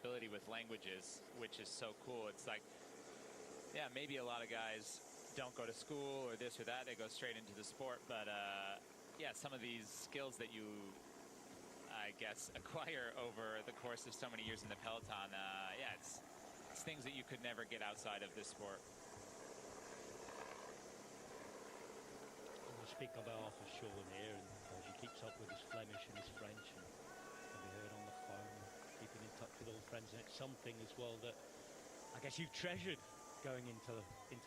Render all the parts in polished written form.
ability with languages, which is so cool. It's like, yeah, maybe a lot of guys don't go to school or this or that. They go straight into the sport. But yeah, some of these skills that you, I guess, acquire over the course of so many years in the peloton, yeah, it's things that you could never get outside of this sport. We'll speak on behalf of Sean here, and as he keeps up with his Flemish and his French, and can be heard on the phone, keeping in touch with old friends, and it's something as well that I guess you've treasured going into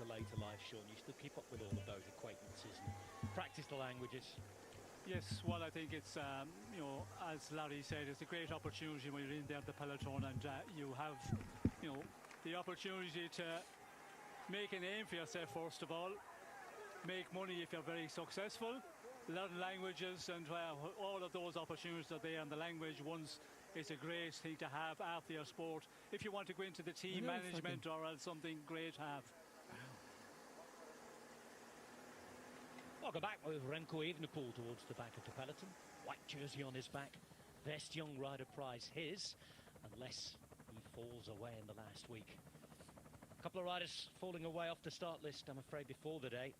later life, Sean. You still keep up with all of those acquaintances and practice the languages. Yes, well, I think it's, you know, as Larry said, it's a great opportunity when you're in there at the peloton, and you have, you know, the opportunity to make a name for yourself, first of all, make money if you're very successful, learn languages, and all of those opportunities are there. And the language ones is a great thing to have after your sport if you want to go into the team management or else something great to have. Welcome back with Remco Evenepoel towards the back of the peloton. White jersey on his back. Best young rider prize his, unless he falls away in the last week. A couple of riders falling away off the start list, I'm afraid, before the day,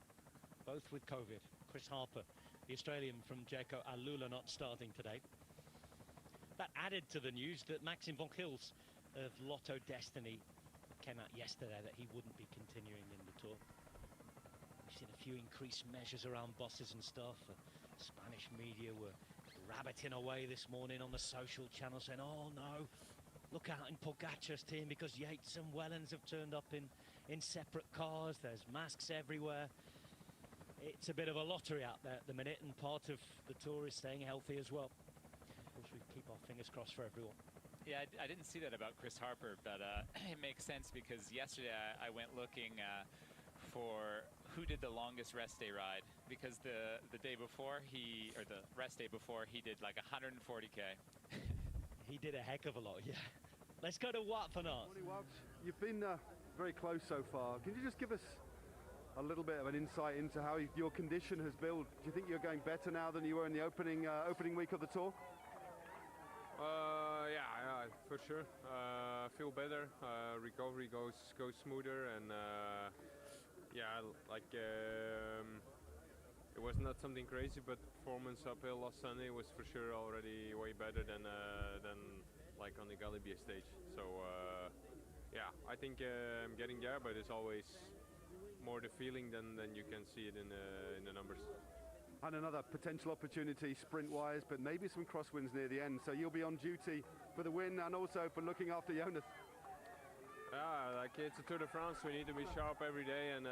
both with COVID. Chris Harper, the Australian from Jaco Alula, not starting today. That added to the news that Maxim von Gils of Lotto Destiny came out yesterday that he wouldn't be continuing in the Tour. We've seen a few increased measures around buses and stuff. Spanish media were rabbiting away this morning on the social channel saying, oh no, look out in Pogacar's team because Yates and Wellens have turned up in separate cars. There's masks everywhere. It's a bit of a lottery out there at the minute, and part of the Tour is staying healthy as well. Of course, we keep our fingers crossed for everyone. Yeah, I didn't see that about Chris Harper, but it makes sense because yesterday I went looking for who did the longest rest day ride, because the day before the rest day before, he did like 140K. He did a heck of a lot, yeah. Let's go to Wout van Aert. Morning, Wout. You've been very close so far. Can you just give us a little bit of an insight into how your condition has built? Do you think you're going better now than you were in the opening week of the Tour? Yeah, for sure. Feel better. Recovery goes smoother, and yeah, like it was not something crazy, but performance uphill last Sunday was for sure already way better than like on the Galibier stage. So yeah, I think I'm getting there, but it's always more the feeling than you can see it in the numbers. And another potential opportunity sprint-wise, but maybe some crosswinds near the end. So you'll be on duty for the win and also for looking after Jonas. Yeah, like it's a Tour de France. We need to be sharp every day, and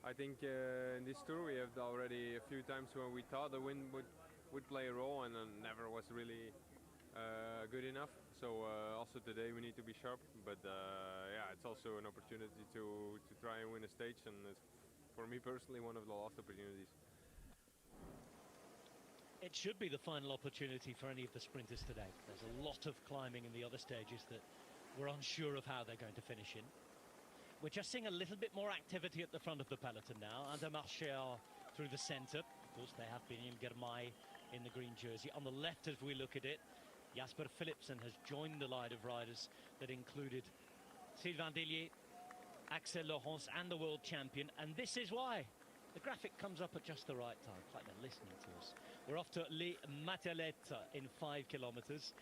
I think in this Tour we have already a few times when we thought the wind would play a role, and never was really good enough. So also today we need to be sharp, but yeah, it's also an opportunity to try and win a stage, and it's, for me personally, one of the last opportunities. It should be the final opportunity for any of the sprinters today. There's a lot of climbing in the other stages that we're unsure of how they're going to finish in. We're just seeing a little bit more activity at the front of the peloton now. Andermatt are through the centre. Of course, they have Biniam Girmay in the green jersey. On the left, as we look at it, Jasper Philipsen has joined the line of riders that included Sylvain Dillier, Axel Laurence and the world champion. And this is why the graphic comes up at just the right time. It's like they're listening to us. We're off to Les Matelettes in 5 kilometres.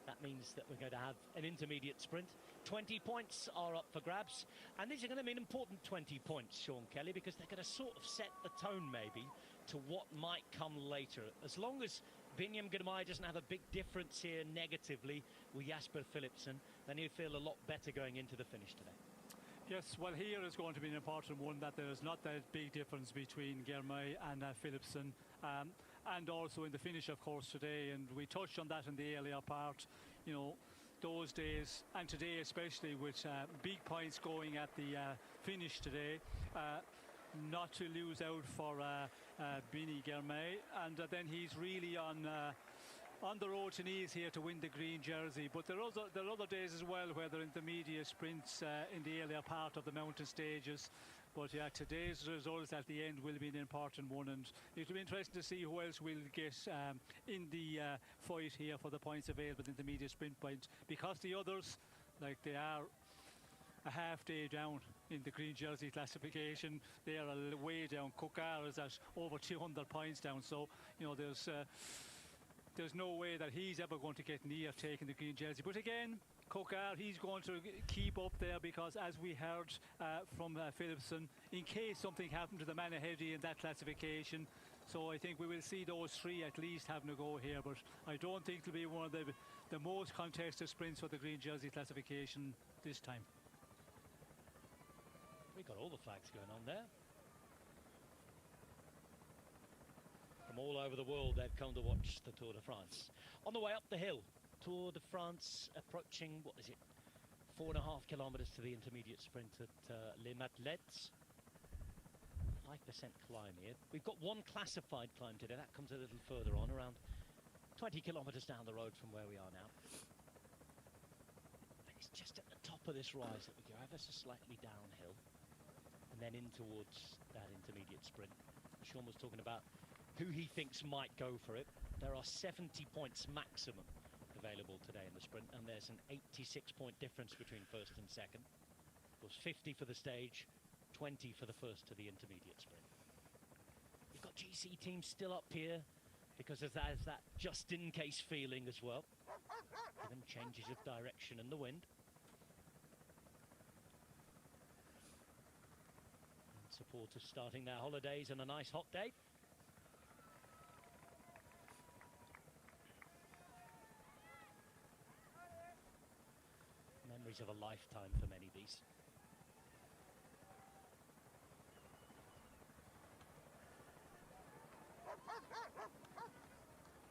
That means that we're going to have an intermediate sprint. 20 points are up for grabs. And these are going to mean important 20 points, Sean Kelly, because they're going to sort of set the tone, maybe, to what might come later. As long as Biniam Girmay doesn't have a big difference here negatively with Jasper Philipsen, then he'll feel a lot better going into the finish today. Yes, well, here is going to be an important one, that there is not that big difference between Germay and Philipsen. And also in the finish, of course, today. And we touched on that in the earlier part. You know, those days, and today especially, with big points going at the finish today. Not to lose out for Bini Germay. And then he's really on the road to Nice here to win the green jersey. But there are other days as well where they're intermediate sprints in the earlier part of the mountain stages. But yeah, today's results at the end will be an important one, and it'll be interesting to see who else will get in the fight here for the points available in the intermediate sprint points, because the others, like, they are a half day down in the green jersey classification. They are way down. Kokar is at over 200 points down, so you know there's no way that he's ever going to get near taking the green jersey. But again, Kokar, he's going to keep up there, because as we heard from Philipsen, in case something happened to the man ahead in that classification, so I think we will see those three at least having a go here. But I don't think it'll be one of the most contested sprints for the green jersey classification this time. We got all the flags going on there. From all over the world, they've come to watch the Tour de France. On the way up the hill, Tour de France approaching, what is it, 4.5 kilometres to the intermediate sprint at Les Madeleines. 5% climb here. We've got one classified climb today. That comes a little further on, around 20 kilometres down the road from where we are now. And it's just at the top of this rise that we go ever so slightly downhill, and then in towards that intermediate sprint. Sean was talking about who he thinks might go for it. There are 70 points maximum available today in the sprint, and there's an 86-point difference between first and second. Of course, 50 for the stage, 20 for the first to the intermediate sprint. We've got GC teams still up here because there's that just-in-case feeling as well, given changes of direction and the wind. And supporters starting their holidays on a nice hot day. Memories of a lifetime for many of these.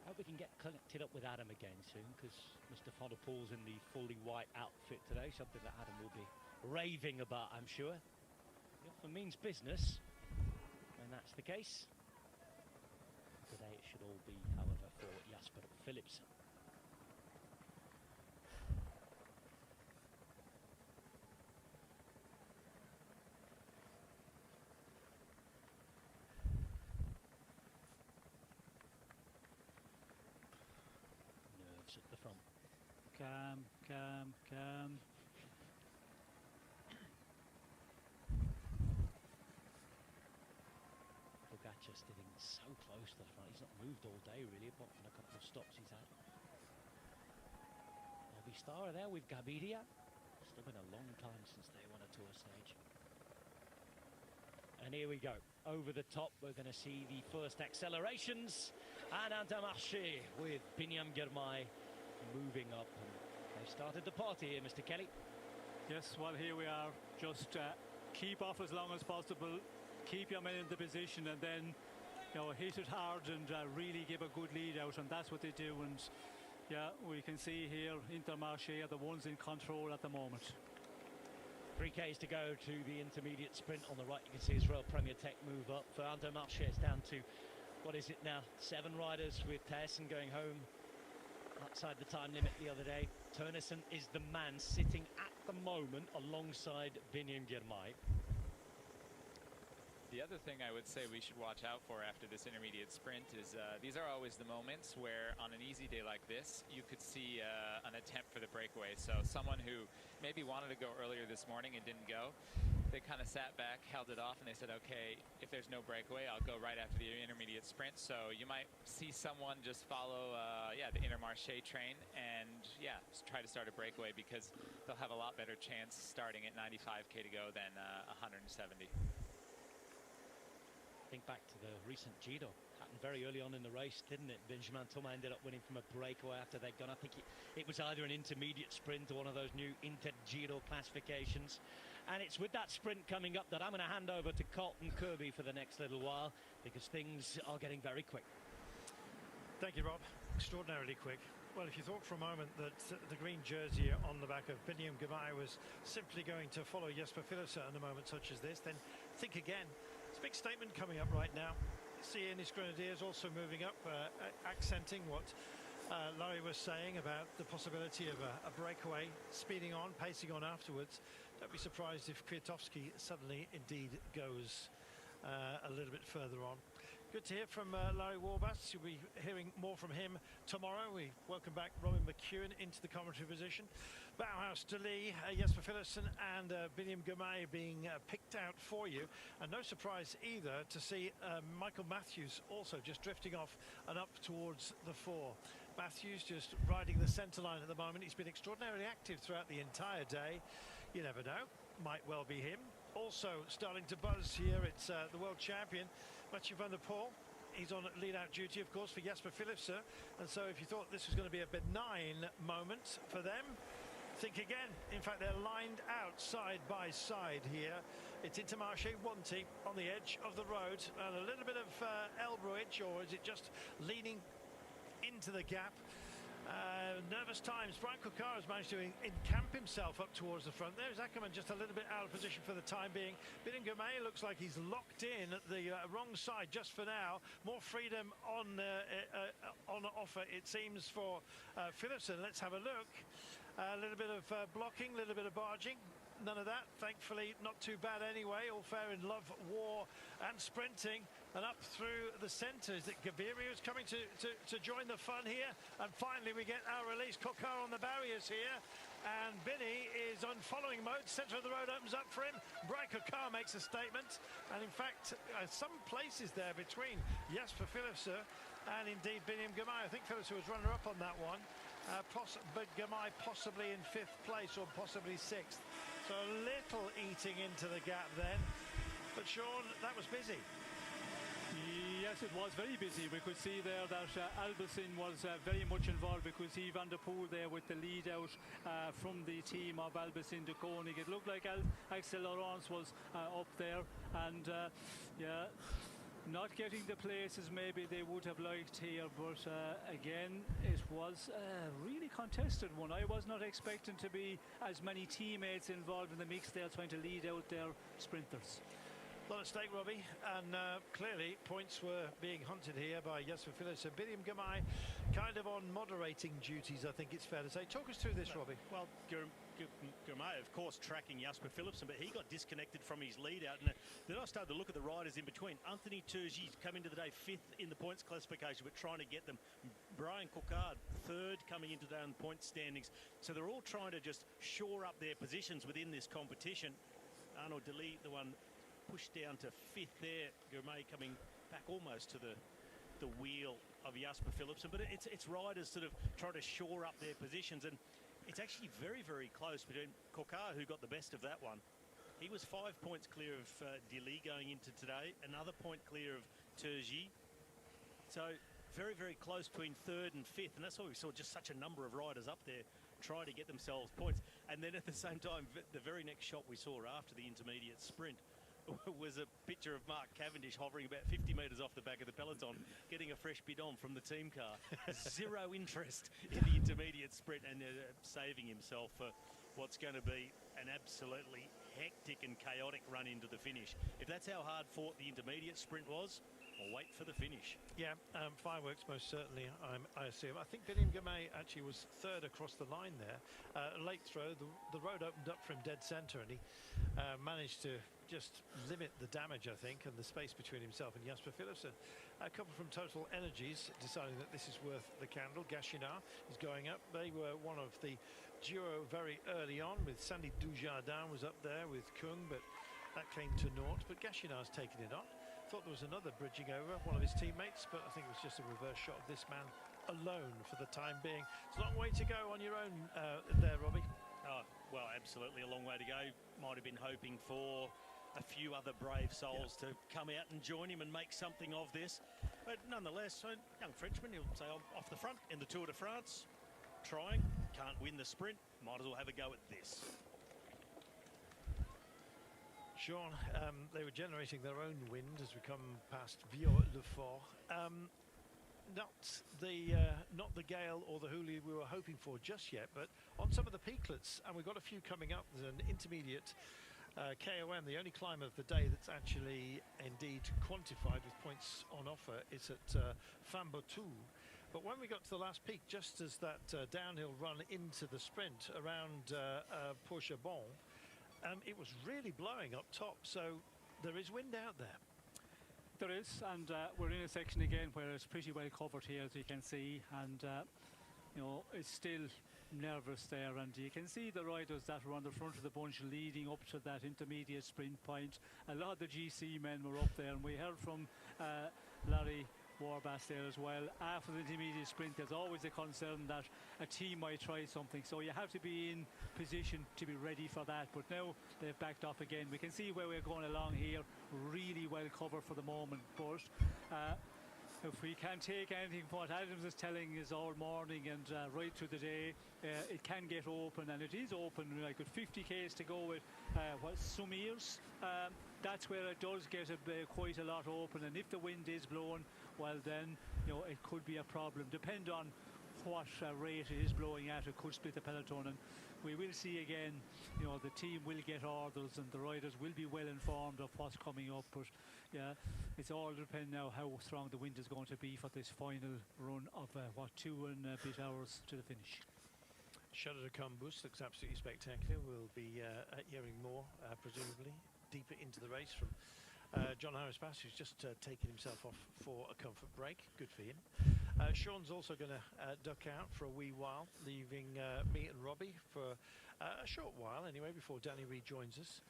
Hope we can get connected up with Adam again soon, because Mr. Fondo in the fully white outfit today, something that Adam will be raving about, I'm sure. It often means business, and that's the case. Today it should all be, however, for Jasper Philipsen. At the front. Calm. Pogacar sitting so close to the front. He's not moved all day really, apart from a couple of stops he's had. Star there with Gaviria. Still been a long time since they won a Tour stage. And here we go. Over the top, we're going to see the first accelerations. And Intermarché with Binyam Girmay moving up. And they've started the party here, Mr. Kelly. Yes, well, here we are. Just keep off as long as possible. Keep your men in the position, and then, you know, hit it hard and really give a good lead out. And that's what they do. And yeah, we can see here Intermarché are the ones in control at the moment. 3Ks to go to the intermediate sprint. On the right, you can see Israel Premier Tech move up. For Intermarché, it's down to, what is it now, 7 riders, with Thijssen going home outside the time limit the other day. Turnison is the man sitting at the moment alongside Binyam Girmay. The other thing I would say we should watch out for after this intermediate sprint is these are always the moments where on an easy day like this you could see an attempt for the breakaway. So someone who maybe wanted to go earlier this morning and didn't go, they kind of sat back, held it off, and they said, okay, if there's no breakaway, I'll go right after the intermediate sprint. So you might see someone just follow the Intermarché train and try to start a breakaway, because they'll have a lot better chance starting at 95k to go than 170. Think back to the recent Giro. Happened very early on in the race, didn't it? Benjamin Thomas ended up winning from a breakaway after they'd gone. I think it was either an intermediate sprint or one of those new Inter Giro classifications. And it's with that sprint coming up that I'm going to hand over to Colton Kirby for the next little while, because things are getting very quick. Thank you, Rob. Extraordinarily quick. Well, if you thought for a moment that the green jersey on the back of Biniam Ghimai was simply going to follow Jesper Philipsen in a moment such as this, then think again. It's a big statement coming up right now. His Grenadiers also moving up, accenting what Larry was saying about the possibility of a breakaway, speeding on, pacing on afterwards. Don't be surprised if Kwiatkowski suddenly indeed goes a little bit further on. Good to hear from Larry Warbass. You'll be hearing more from him tomorrow. We welcome back Robin McEwen into the commentary position. Bauhaus, De Lee, Jesper Philipsen and Biniam Ghimai being picked out for you. And no surprise either to see Michael Matthews also just drifting off and up towards the fore. Matthews just riding the centre line at the moment. He's been extraordinarily active throughout the entire day. You never know. Might well be him. Also starting to buzz here, it's the world champion, Mathieu van der Poel. He's on lead-out duty, of course, for Jesper Philipsen. And so if you thought this was going to be a benign moment for them, think again. In fact, they're lined out side by side here. It's Intermarché Wanty on the edge of the road. And a little bit of Elbridge, or is it just leaning into the gap? Nervous times. Brian Coquard has managed to encamp himself up towards the front. There's Ackermann just a little bit out of position for the time being. Biniam Ghimai looks like he's locked in at the wrong side just for now. More freedom on offer, it seems, for Philipsen. Let's have a look. A little bit of blocking, a little bit of barging. None of that, thankfully, not too bad anyway. All fair in love, war and sprinting. And up through the centre. Is it Gaviria who's coming to join the fun here? And finally we get our release. Coquard on the barriers here. And Binny is on following mode. Centre of the road opens up for him. Brian Coquard makes a statement. And in fact, some places there between Jesper Philipsen and indeed Biniam Ghimai. I think Philipsen was runner-up on that one. But Ghimai possibly in 5th place or possibly 6th. So a little eating into the gap then. But Sean, that was busy. Yes, it was very busy. We could see there that Albertson was very much involved. We could see Van der Poel there with the lead out from the team of Albertson de Koning. It looked like Axel Laurence was up there, and yeah, not getting the places maybe they would have liked here, but again, it was a really contested one. I was not expecting to be as many teammates involved in the mix there trying to lead out their sprinters. A lot at stake, Robbie, and clearly points were being hunted here by Jesper Philipsen. Biniam Ghimai kind of on moderating duties, I think it's fair to say. Talk us through this, Robbie. Well, Ghimai, of course, tracking Jesper Philipsen, but he got disconnected from his lead out. And then I started to look at the riders in between. Anthony Turgis come into the day 5th in the points classification, but trying to get them. Brian Coquard 3rd coming into the day in points standings. So they're all trying to just shore up their positions within this competition. Arnaud De Lee, the one pushed down to 5th there. Ghimai coming back almost to the wheel of Jesper Philipsen, but it's riders sort of trying to shore up their positions, and it's actually very, very close between Coquard, who got the best of that one. He was 5 points clear of De Lee going into today, another point clear of Turgis. So very, very close between 3rd and 5th, and that's why we saw just such a number of riders up there trying to get themselves points. And then at the same time, the very next shot we saw after the intermediate sprint was a picture of Mark Cavendish hovering about 50 metres off the back of the peloton, getting a fresh bidon from the team car. Zero interest in the intermediate sprint, and saving himself for what's going to be an absolutely hectic and chaotic run into the finish. If that's how hard fought the intermediate sprint was, I'll wait for the finish. Yeah, fireworks most certainly, I assume. I think Biniam Ghimai actually was 3rd across the line there. Late throw, the road opened up from dead centre, and he managed to just limit the damage, I think, and the space between himself and Jesper Philipsen. A couple from Total Energies deciding that this is worth the candle. Gachinard is going up. They were one of the duo very early on, with Sandy Dujardin was up there with Kung, but that came to naught. But Gachinard's taken it on. Thought there was another bridging over, one of his teammates, but I think it was just a reverse shot of this man alone for the time being. It's a long way to go on your own there, Robbie. Oh, well, absolutely a long way to go. Might have been hoping for a few other brave souls to come out and join him and make something of this. But nonetheless, a young Frenchman, he'll say, I'm off the front in the Tour de France, trying, can't win the sprint, might as well have a go at this. Sean, they were generating their own wind as we come past Vieux-le-Fort. Not the gale or the hoolie we were hoping for just yet, but on some of the peaklets, and we've got a few coming up. There's an intermediate KOM, the only climb of the day that's actually indeed quantified with points on offer. It's at fondo. But when we got to the last peak, just as that downhill run into the sprint around Port-Chabon, it was really blowing up top, so there is wind out there. There is, and we're in a section again where it's pretty well covered here, as you can see, and you know, it's still nervous there, and you can see the riders that were on the front of the bunch leading up to that intermediate sprint point. A lot of the GC men were up there, and we heard from Larry Warbass there as well. After the intermediate sprint, there's always a concern that a team might try something, so you have to be in position to be ready for that. But now they've backed off again. We can see where we're going along here, really well covered for the moment, but if we can take anything from what Adams is telling us all morning and right through the day, it can get open, and it is open. Like with 50 k's to go with some years, that's where it does get quite a lot open, and if the wind is blowing, well then, you know, it could be a problem. Depend on what rate it is blowing at, it could split the peloton, and we will see again, you know, the team will get orders and the riders will be well informed of what's coming up. But yeah, it's all depend now how strong the wind is going to be for this final run of 2 and a bit hours to the finish. Shutter to come boost looks absolutely spectacular. We'll be hearing more, presumably, deeper into the race from John Harris-Bass, who's just taken himself off for a comfort break. Good for him. Sean's also going to duck out for a wee while, leaving me and Robbie for a short while anyway, before Danny rejoins us.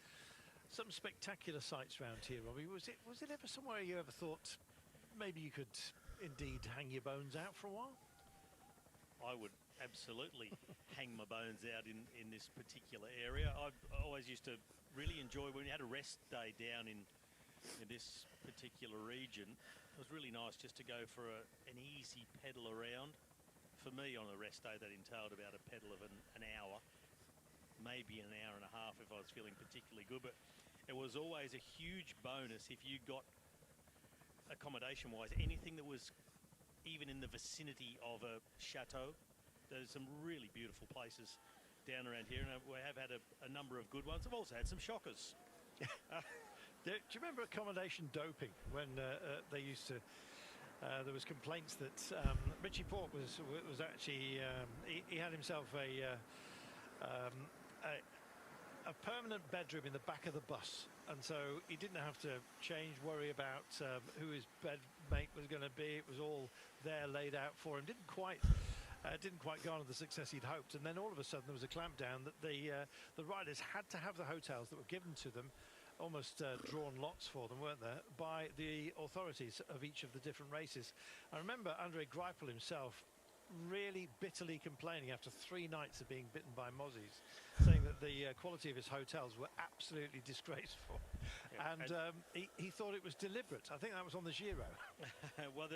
Some spectacular sights around here, Robbie. Was it ever somewhere you ever thought maybe you could indeed hang your bones out for a while? I would absolutely hang my bones out in this particular area. I always used to really enjoy when we had a rest day down in this particular region. It was really nice just to go for an easy pedal around. For me, on a rest day, that entailed about a pedal of an hour, maybe an hour and a half if I was feeling particularly good. But it was always a huge bonus if you got, accommodation-wise, anything that was even in the vicinity of a chateau. There's some really beautiful places down around here, and we have had a number of good ones. I've also had some shockers. Do you remember accommodation doping when they used to? There was complaints that Richie Port was actually he had himself a permanent bedroom in the back of the bus, and so he didn't have to worry about who his bedmate was going to be. It was all there laid out for him. Didn't quite garner the success he'd hoped, and then all of a sudden there was a clampdown that the riders had to have the hotels that were given to them, almost drawn lots for them, weren't there, by the authorities of each of the different races. I remember Andre Greipel himself really bitterly complaining after 3 nights of being bitten by mozzies, saying that the quality of his hotels were absolutely disgraceful. Yeah, and he thought it was deliberate. I think that was on the Giro. Well,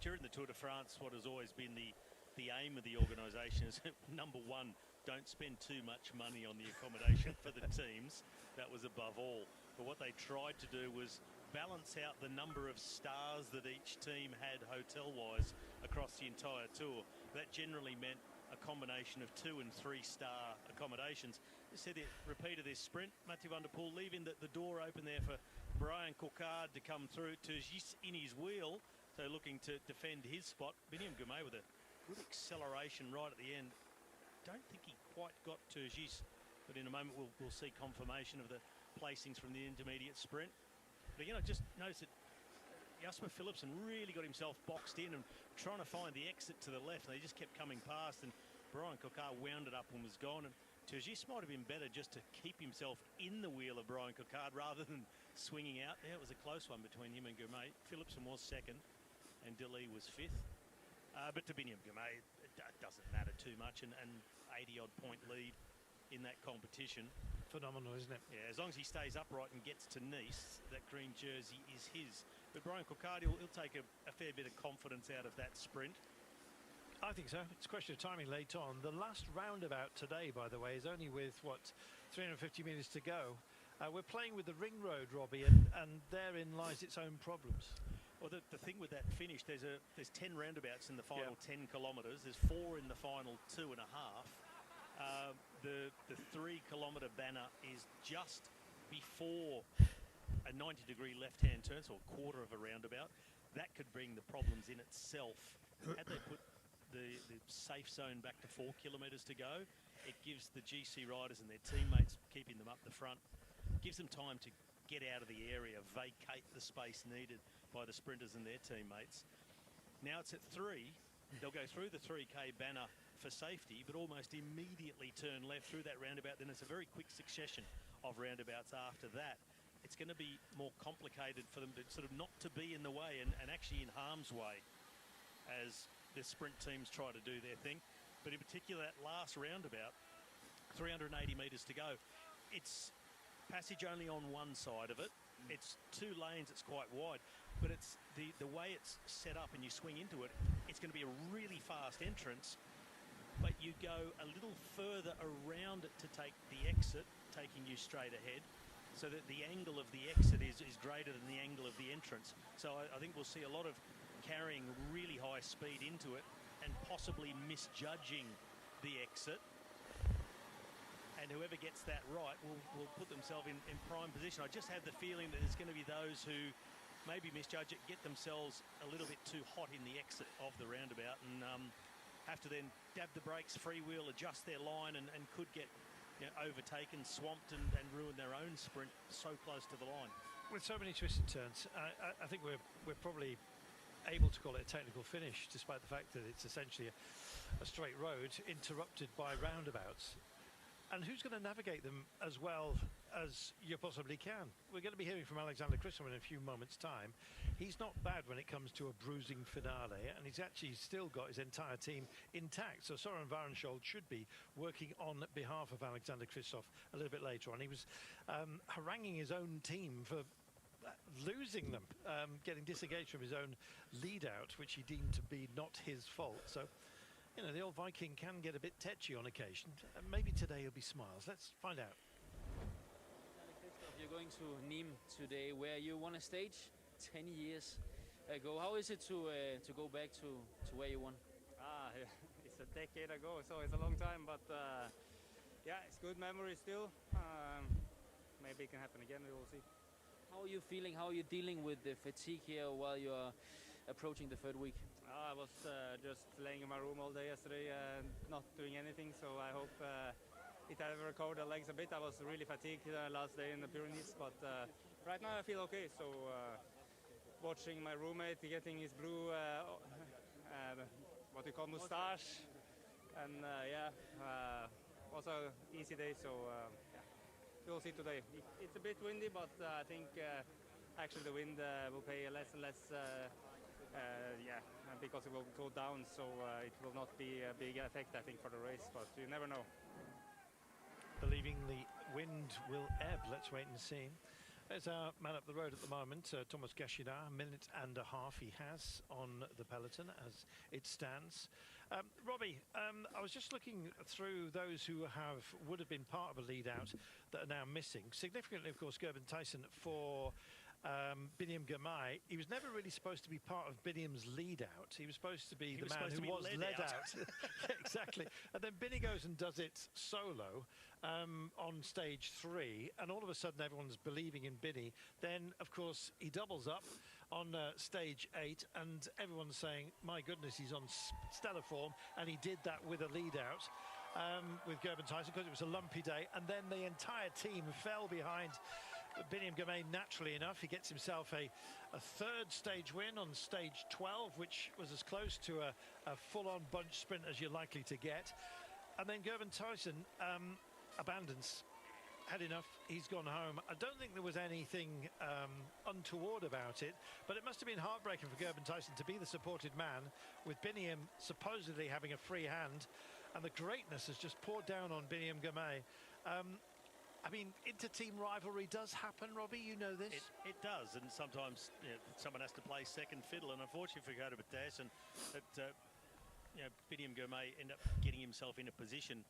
during the Tour de France, what has always been the aim of the organisation is, number one, don't spend too much money on the accommodation for the teams. That was above all. But what they tried to do was balance out the number of stars that each team had hotel-wise across the entire tour. That generally meant a combination of 2- and 3-star accommodations. They said it repeated this sprint. Mathieu van der Poel leaving the door open there for Brian Coquard to come through. Turgis in his wheel, so looking to defend his spot. Biniam Girmay with a good acceleration right at the end. Don't think he quite got Turgis, but in a moment we'll see confirmation of the placings from the intermediate sprint. But again, I just noticed that Jasper Philipsen really got himself boxed in and trying to find the exit to the left, and they just kept coming past, and Brian Coquard wound it up and was gone. And Turgis might have been better just to keep himself in the wheel of Brian Coquard rather than swinging out. Yeah, it was a close one between him and Girmay. Philipsen was second and Dilly was 5th. But to Biniam Girmay, it doesn't matter too much, and 80-odd point lead in that competition. Phenomenal, isn't it? Yeah, as long as he stays upright and gets to Nice, that green jersey is his. But Brian Coquard, he'll take a fair bit of confidence out of that sprint. I think so. It's a question of timing late on. The last roundabout today, by the way, is only with, 350 metres to go. We're playing with the ring road, Robbie, and therein lies its own problems. Well, the thing with that finish, there's 10 roundabouts in the final 10 kilometres. There's 4 in the final 2.5. The 3-kilometre banner is just before a 90-degree left-hand turn, so a quarter of a roundabout. That could bring the problems in itself. Had they put the safe zone back to 4 kilometres to go, it gives the GC riders and their teammates keeping them up the front, gives them time to get out of the area, vacate the space needed by the sprinters and their teammates. Now it's at 3. They'll go through the 3K banner for safety, but almost immediately turn left through that roundabout. Then it's a very quick succession of roundabouts after that. It's going to be more complicated for them to sort of not to be in the way and actually in harm's way as the sprint teams try to do their thing. But in particular, that last roundabout, 380 metres to go, it's passage only on one side of it. It's 2 lanes, it's quite wide, but it's the way it's set up and you swing into it, it's going to be a really fast entrance, but you go a little further around it to take the exit, taking you straight ahead, so that the angle of the exit is greater than the angle of the entrance. So I think we'll see a lot of carrying really high speed into it and possibly misjudging the exit. And whoever gets that right will put themselves in prime position. I just have the feeling that there's going to be those who maybe misjudge it, get themselves a little bit too hot in the exit of the roundabout and have to then dab the brakes, freewheel, adjust their line and could get overtaken, swamped and ruin their own sprint so close to the line. With so many twists and turns, I think we're probably able to call it a technical finish, despite the fact that it's essentially a straight road interrupted by roundabouts. And who's going to navigate them as well as you possibly can? We're going to be hearing from Alexander Kristoff in a few moments' time. He's not bad when it comes to a bruising finale, and he's actually still got his entire team intact. So Soren Varenshold should be working on behalf of Alexander Kristoff a little bit later on. He was haranguing his own team for losing them, getting disengaged from his own lead out, which he deemed to be not his fault. So, you know, the old Viking can get a bit tetchy on occasion. Maybe today he'll be smiles. Let's find out. You're going to Nîmes today, where you won a stage 10 years ago. How is it to go back to where you won? It's a decade ago, so it's a long time, but yeah, it's good memory still. Maybe it can happen again, we will see. How are you feeling? How are you dealing with the fatigue here while you are approaching the 3rd week? I was just laying in my room all day yesterday and not doing anything, so I hope it has recovered the legs a bit. I was really fatigued last day in the Pyrenees, but right now I feel okay. So watching my roommate getting his blue, what you call moustache, and yeah, was an easy day, so yeah, we'll see today. It's a bit windy, but I think actually the wind will pay less and less, yeah, because it will go down, so it will not be a big effect, I think, for the race, but you never know. Believing the wind will ebb. Let's wait and see. There's our man up the road at the moment, Thomas Gashida. 1.5 minutes he has on the peloton as it stands. Robbie, I was just looking through those who would have been part of a lead out that are now missing. Significantly, of course, Gerben Thijssen for Biniam Girmay. He was never really supposed to be part of Biniam's lead out. He was supposed to be the man who was led out. Exactly. And then Binny goes and does it solo on stage 3, and all of a sudden everyone's believing in Binny. Then, of course, he doubles up on stage 8, and everyone's saying, my goodness, he's on stellar form, and he did that with a lead out with Gerben Thijssen because it was a lumpy day, and then the entire team fell behind Biniam Girmay. Naturally enough, he gets himself a 3rd stage win on stage 12, which was as close to a full-on bunch sprint as you're likely to get. And then Gerben Thijssen abandons. Had enough, he's gone home. I don't think there was anything untoward about it, but it must have been heartbreaking for Gerben Thijssen to be the supported man with Biniam supposedly having a free hand, and the greatness has just poured down on Biniam Girmay. I mean, inter-team rivalry does happen, Robbie, you know this. It does, and sometimes someone has to play second fiddle, and unfortunately for Gerben Thijssen, that Biniam Girmay ended up getting himself in a position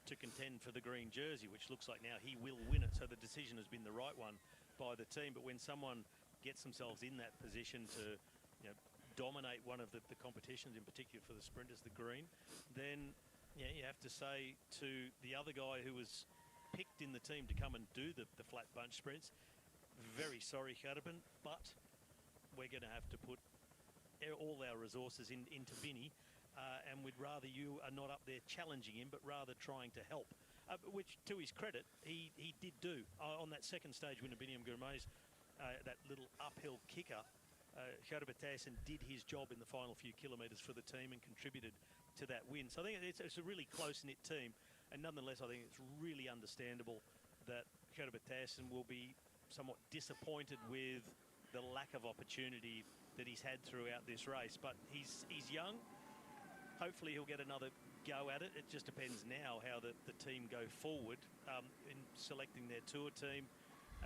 to contend for the green jersey, which looks like now he will win it. So the decision has been the right one by the team. But when someone gets themselves in that position to, you know, dominate one of the competitions, in particular for the sprinters, the green, then yeah, you have to say to the other guy who was picked in the team to come and do the flat bunch sprints, very sorry, Chadabin, but we're going to have to put all our resources into Vinny, and we'd rather you are not up there challenging him, but rather trying to help. Which, to his credit, he did do. On that second stage win of Biniam Girmay's, that little uphill kicker, Chadabin did his job in the final few kilometres for the team and contributed to that win. So I think it's a really close-knit team, and nonetheless, I think it's really understandable that Chadabin will be somewhat disappointed with the lack of opportunity that he's had throughout this race. But he's young. Hopefully he'll get another go at it. It just depends now how the team go forward in selecting their tour team.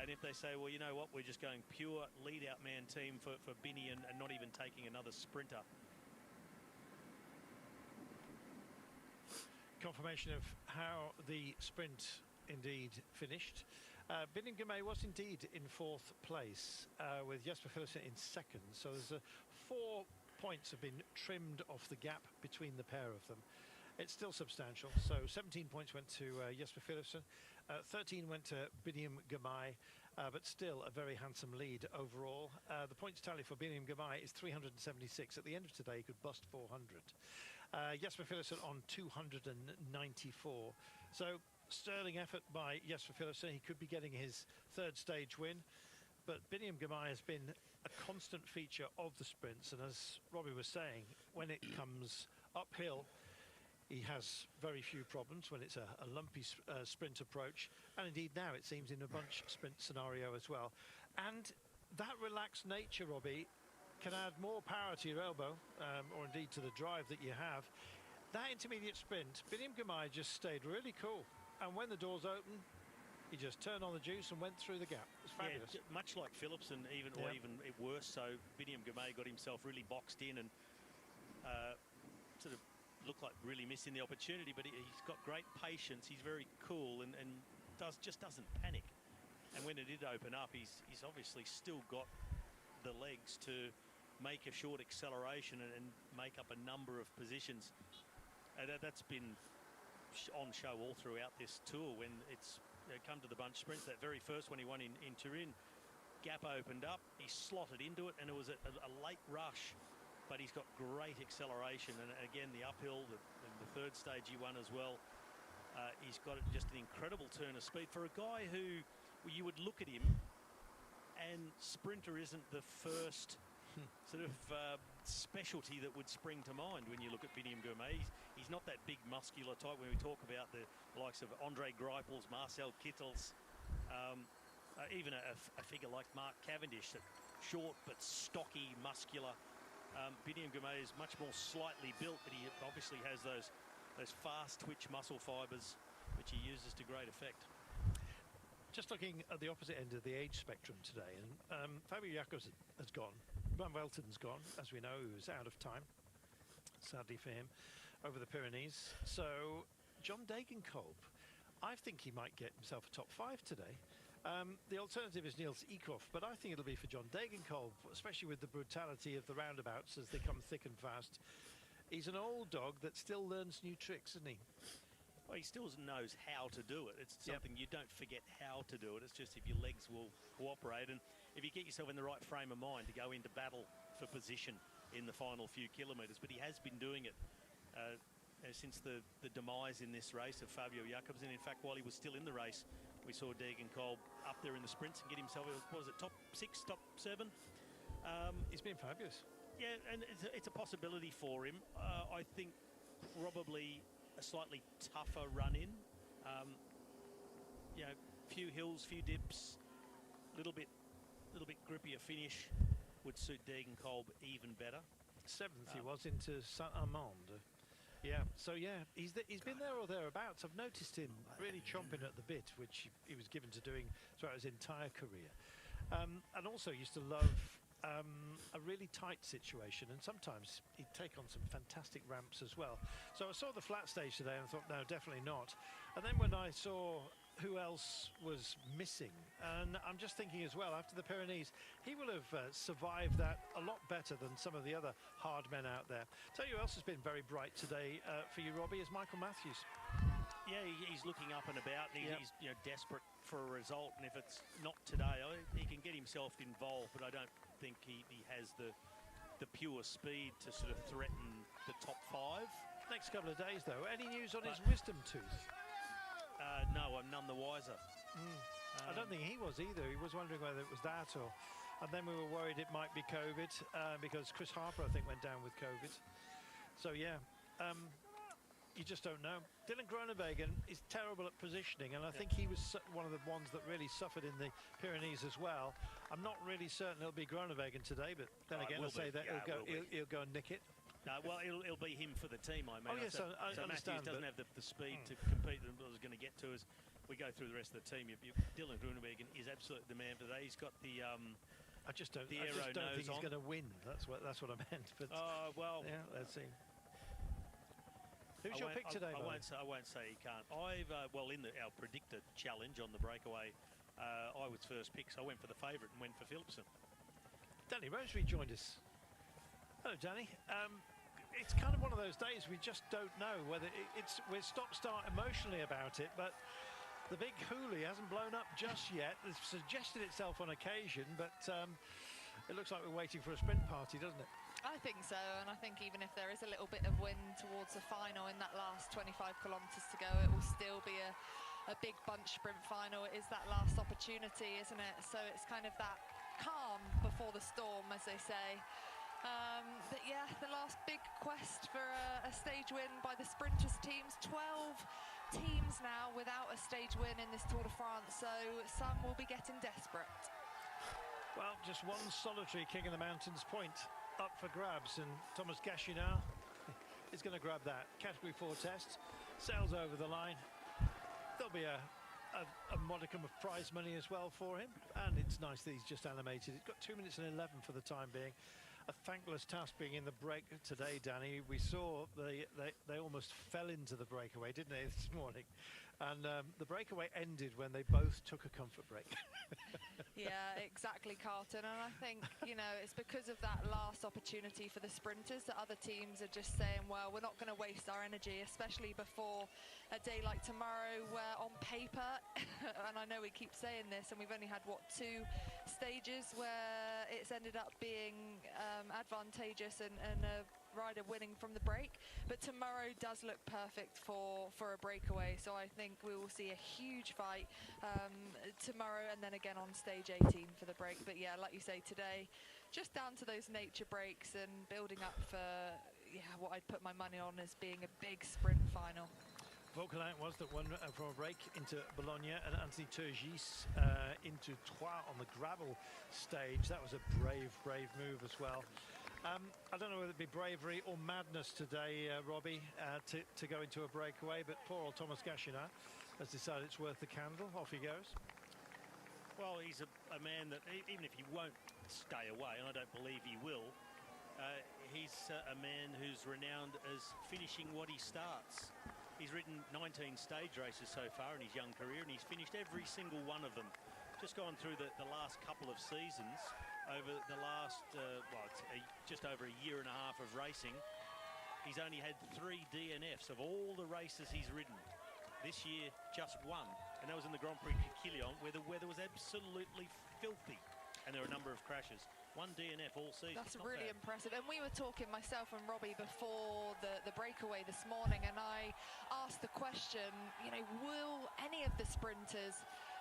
And if they say, well, you know what, we're just going pure lead-out man team for Binny and not even taking another sprinter. Confirmation of how the sprint indeed finished. Biniam Girmay was indeed in fourth place, with Jesper Philipsen in second. So there's 4 points have been trimmed off the gap between the pair of them. It's still substantial. So 17 points went to Jesper Philipsen, 13 went to Biniam Girmay, but still a very handsome lead overall. The points tally for Biniam Girmay is 376. At the end of today, he could bust 400. Jesper Philipsen on 294. So sterling effort by Jesper Philipsen. He could be getting his third stage win, but Biniam Girmay has been a constant feature of the sprints, and as Robbie was saying, when it comes uphill, he has very few problems when it's a lumpy sprint approach, and indeed now it seems in a bunch sprint scenario as well. And that relaxed nature, Robbie, can add more power to your elbow, or indeed to the drive that you have. That intermediate sprint, Biniam Girmay just stayed really cool, and when the doors open, he just turned on the juice and went through the gap. It's fabulous. Yeah, much like Philipsen, or even worse so, Biniam Girmay got himself really boxed in and sort of looked like really missing the opportunity, but he's got great patience. He's very cool and just doesn't panic. And when it did open up, he's obviously still got the legs to make a short acceleration and make up a number of positions. That's been on show all throughout this tour when it's come to the bunch sprints. That very first one he won in Turin, gap opened up, he slotted into it, and it was a late rush, but he's got great acceleration. And again, the uphill, the third stage he won as well, he's got just an incredible turn of speed for a guy who you would look at him and sprinter isn't the first sort of specialty that would spring to mind when you look at Biniam Girmay. He's not that big muscular type when we talk about the likes of Andre Greipels, Marcel Kittels, even a figure like Mark Cavendish, that short but stocky, muscular. Biniam Girmay is much more slightly built, but he obviously has those fast twitch muscle fibres which he uses to great effect. Just looking at the opposite end of the age spectrum today, and Fabio Jacobs has gone. Van Velten's gone, as we know, he was out of time, sadly for him, over the Pyrenees. So John Degenkolb, I think he might get himself a top 5 today. The alternative is Niels Eekhoff, but I think it'll be for John Degenkolb, especially with the brutality of the roundabouts as they come thick and fast. He's an old dog that still learns new tricks, isn't he? Well, he still knows how to do it. It's something you don't forget how to do it. It's just if your legs will cooperate, and if you get yourself in the right frame of mind to go into battle for position in the final few kilometres. But he has been doing it since the demise in this race of Fabio Jacobs. And in fact, while he was still in the race, we saw Degenkolb up there in the sprints and get himself, what was it, top 6, top 7? He's been fabulous. Yeah, and it's a possibility for him. I think probably a slightly tougher run-in. You know, few hills, few dips, little bit grippier finish would suit Degenkolb even better. 7th he was into Saint-Amand. Yeah, so yeah, he's been there or thereabouts. I've noticed him really chomping at the bit, which he was given to doing throughout his entire career. And also used to love a really tight situation, and sometimes he'd take on some fantastic ramps as well. So I saw the flat stage today and I thought, no, definitely not. And then when I saw who else was missing, and I'm just thinking as well, after the Pyrenees, he will have survived that a lot better than some of the other hard men out there. Tell you who else has been very bright today for you, Robbie, is Michael Matthews. Yeah, he's looking up and about, and he's desperate for a result, and if it's not today, he can get himself involved, but I don't think he has the pure speed to sort of threaten the top 5. Next couple of days, though, any news on his wisdom tooth? No, I'm none the wiser. I don't think he was either. He was wondering whether it was that or... And then we were worried it might be COVID because Chris Harper, I think, went down with COVID. So, yeah, you just don't know. Dylan Groenewegen is terrible at positioning, and I think he was one of the ones that really suffered in the Pyrenees as well. I'm not really certain it'll be Groenewegen today, but then again, I'll say that he'll go and nick it. No, well, it'll be him for the team, I mean. Oh, yes, so I understand. Matthews doesn't have the speed to compete that I was going to get to as we go through the rest of the team. Dylan Groenewegen is absolutely the man for today. He's got the I just don't think he's going to win. That's what I meant. But well, yeah, let's see. Who's your pick today? I won't say he can't. I've well, in our predictor challenge on the breakaway, I was first pick, so I went for the favourite and went for Philipsen. Danny Rosery joined us. Hello, Danny. It's kind of one of those days we just don't know whether we're stop-start emotionally about it, but the big hoolie hasn't blown up just yet. It's suggested itself on occasion, but it looks like we're waiting for a sprint party, doesn't it? I think so, and I think even if there is a little bit of wind towards the final in that last 25 kilometres to go, it will still be a big bunch sprint final. It is that last opportunity, isn't it? So it's kind of that calm before the storm, as they say. But yeah, the last big quest for a stage win by the sprinters teams. 12 teams now without a stage win in this Tour de France, so some will be getting desperate. Well, just one solitary King of the Mountains point up for grabs, and Thomas Gachinard is going to grab that. Category 4 test, sails over the line. There'll be a modicum of prize money as well for him, and it's nice that he's just animated. He's got 2 minutes and 11 for the time being. A thankless task being in the break today, Danny. We saw they almost fell into the breakaway, didn't they, this morning? And the breakaway ended when they both took a comfort break. Yeah, exactly, Carlton. And I think, you know, it's because of that last opportunity for the sprinters that other teams are just saying, well, we're not going to waste our energy, especially before a day like tomorrow where on paper, and I know we keep saying this, and we've only had, what, 2 stages where it's ended up being advantageous and a rider winning from the break, but tomorrow does look perfect for a breakaway, so I think we will see a huge fight tomorrow and then again on stage 18 for the break. But yeah, like you say, today just down to those nature breaks and building up for what I'd put my money on as being a big sprint final. Vauquelin was that one from a break into Bologna, and Anthony Turgis into Troyes on the gravel stage. That was a brave move as well. I don't know whether it be bravery or madness today, Robbie, to go into a breakaway, but poor old Thomas Gachinard has decided it's worth the candle. Off he goes. Well, he's a man that, even if he won't stay away, and I don't believe he will, he's a man who's renowned as finishing what he starts. He's ridden 19 stage races so far in his young career, and he's finished every single one of them. Just gone through the last couple of seasons, over the last, just over a year and a half of racing, he's only had 3 DNFs of all the races he's ridden. This year, just 1, and that was in the Grand Prix Quillion, where the weather was absolutely filthy, and there were a number of crashes. 1 DNF all season. That's really impressive. And we were talking, myself and Robbie, before the breakaway this morning, and I asked the question, you know, will any of the sprinters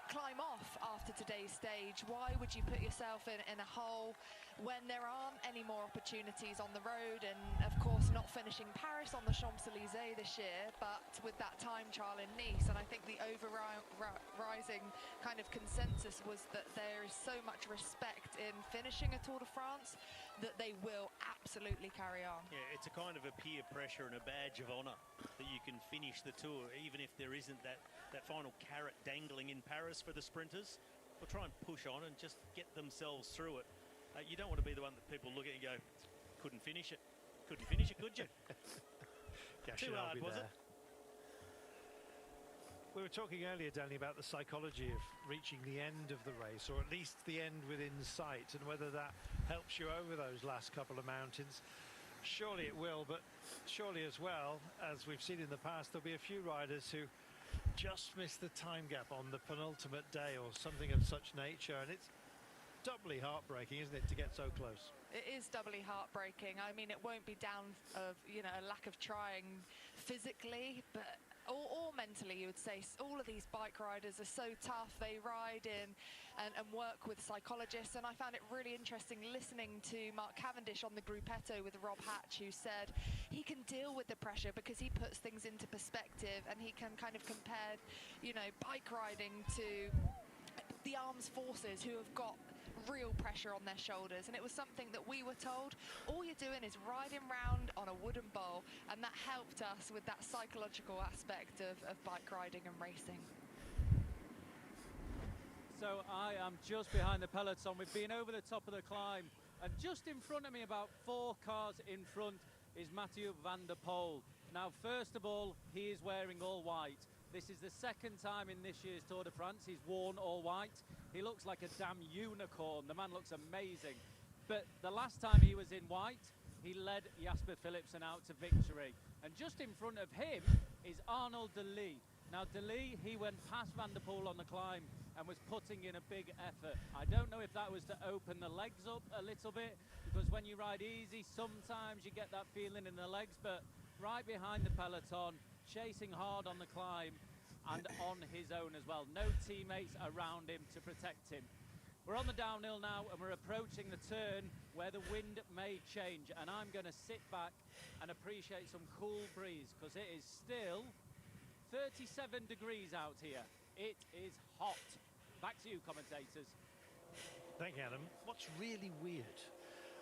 climb off after today's stage? Why would you put yourself in a hole when there aren't any more opportunities on the road? And of course not finishing Paris on the Champs-Élysées this year, but with that time trial in Nice. And I think the overrising kind of consensus was that there is so much respect in finishing a Tour de France that they will absolutely carry on. Yeah, it's a kind of a peer pressure and a badge of honour that you can finish the Tour, even if there isn't that final carrot dangling in Paris for the sprinters. They'll try and push on and just get themselves through it. You don't want to be the one that people look at and go, couldn't finish it. Couldn't finish it, could you? Too hard, was it? We were talking earlier, Danny, about the psychology of reaching the end of the race, or at least the end within sight, and whether that helps you over those last couple of mountains. Surely it will, but surely as well, as we've seen in the past, there'll be a few riders who just miss the time gap on the penultimate day or something of such nature, and it's doubly heartbreaking, isn't it, to get so close? It is doubly heartbreaking. I mean, it won't be down of, you know, a lack of trying physically, but or mentally, you would say. All of these bike riders are so tough. They ride in and work with psychologists, and I found it really interesting listening to Mark Cavendish on the Gruppetto with Rob Hatch, who said he can deal with the pressure because he puts things into perspective, and he can kind of compare, you know, bike riding to the armed forces who have got real pressure on their shoulders. And it was something that we were told, all you're doing is riding round on a wooden bowl, and that helped us with that psychological aspect of bike riding and racing. So I am just behind the peloton. We've been over the top of the climb, and just in front of me, about 4 cars in front, is Mathieu van der Poel. Now, first of all, he is wearing all white. This is the second time in this year's Tour de France he's worn all white. He looks like a damn unicorn. The man looks amazing. But the last time he was in white, he led Jasper Philipsen out to victory. And just in front of him is Arnaud Delis. Now, Delis, he went past Van der Poel on the climb and was putting in a big effort. I don't know if that was to open the legs up a little bit, because when you ride easy, sometimes you get that feeling in the legs, but right behind the peloton, chasing hard on the climb and on his own as well. No teammates around him to protect him. We're on the downhill now, and we're approaching the turn where the wind may change, and I'm going to sit back and appreciate some cool breeze, because it is still 37 degrees out here. It is hot. Back to you, commentators. Thank you, Adam. What's really weird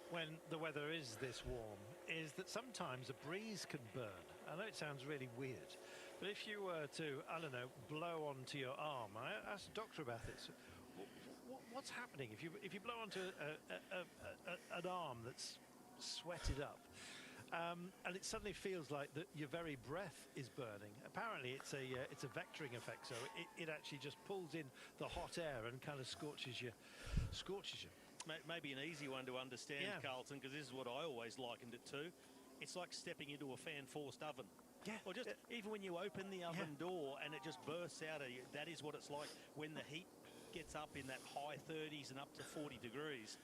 when the weather is this warm is that sometimes a breeze can burn. I know it sounds really weird, but if you were to, I don't know, blow onto your arm, I asked the doctor about this. What's happening if you blow onto an arm that's sweated up, and it suddenly feels like that your very breath is burning? Apparently, it's a vectoring effect, so it actually just pulls in the hot air and kind of scorches you. Maybe an easy one to understand, yeah, Carlton, because this is what I always likened it to. It's like stepping into a fan-forced oven. Yeah. Or just even when you open the oven door and it just bursts out of you, that is what it's like when the heat gets up in that high 30s and up to 40 degrees.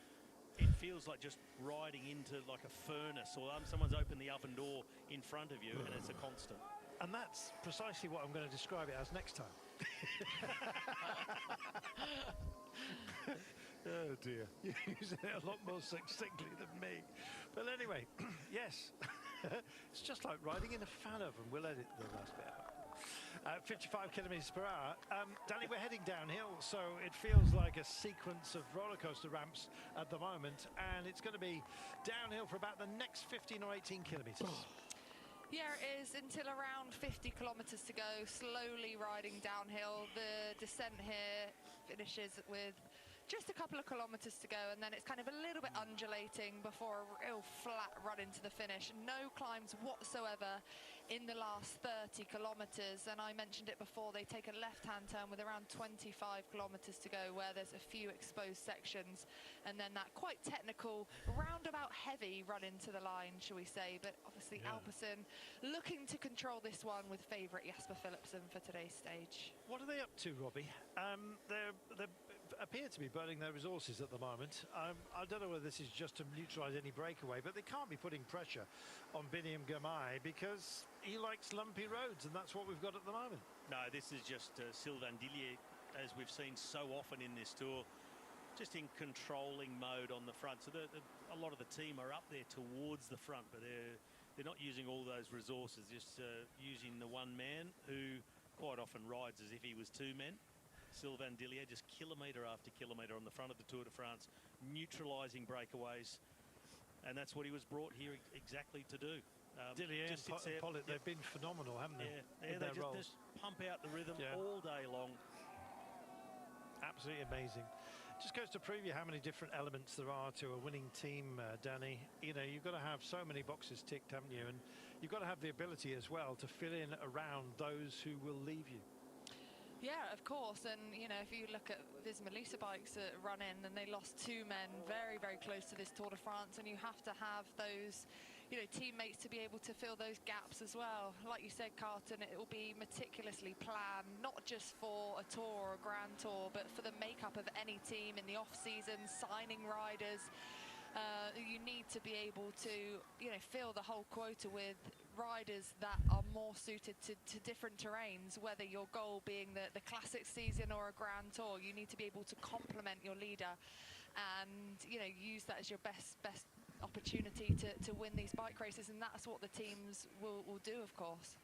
It feels like just riding into like a furnace, or someone's opened the oven door in front of you, and it's a constant. And that's precisely what I'm going to describe it as next time. Oh dear, you're using it a lot more succinctly than me. But anyway, yes, it's just like riding in a fan oven. We'll edit the last bit out. 55 kilometers per hour. Danny, we're heading downhill, so it feels like a sequence of roller coaster ramps at the moment, and it's going to be downhill for about the next 15 or 18 kilometers. Yeah, it is, until around 50 kilometers to go, slowly riding downhill. The descent here finishes with just a couple of kilometers to go, and then it's kind of a little bit undulating before a real flat run into the finish. No climbs whatsoever in the last 30 kilometers, and I mentioned it before, they take a left-hand turn with around 25 kilometers to go, where there's a few exposed sections, and then that quite technical, roundabout heavy run into the line, shall we say. But obviously Alpecin looking to control this one with favourite Jasper Philipsen for today's stage. What are they up to, Robbie? They appear to be burning their resources at the moment. I don't know whether this is just to neutralise any breakaway, but they can't be putting pressure on Biniam Girmay because he likes lumpy roads, and that's what we've got at the moment. No, this is just Sylvain Dillier, as we've seen so often in this tour, just in controlling mode on the front. So a lot of the team are up there towards the front, but they're not using all those resources, just using the one man who quite often rides as if he was two men. Sylvain Dillier just kilometre after kilometre on the front of the Tour de France, neutralising breakaways, and that's what he was brought here exactly to do. Dillier and Pollitt, they've been phenomenal, haven't they? Yeah, they just pump out the rhythm all day long. Absolutely amazing. Just goes to prove you how many different elements there are to a winning team, Danny. You know, you've got to have so many boxes ticked, haven't you? And you've got to have the ability as well to fill in around those who will leave you. Yeah, of course. And, you know, if you look at Visma Lease bikes that run in, and they lost 2 men very, very close to this Tour de France, and you have to have those, you know, teammates to be able to fill those gaps as well. Like you said, Carlton, it will be meticulously planned, not just for a Tour or a Grand Tour, but for the makeup of any team in the off-season, signing riders. You need to be able to, you know, fill the whole quota with riders that are more suited to different terrains, whether your goal being the classic season or a Grand Tour. You need to be able to complement your leader and, you know, use that as your best opportunity to win these bike races, and that's what the teams will do, of course.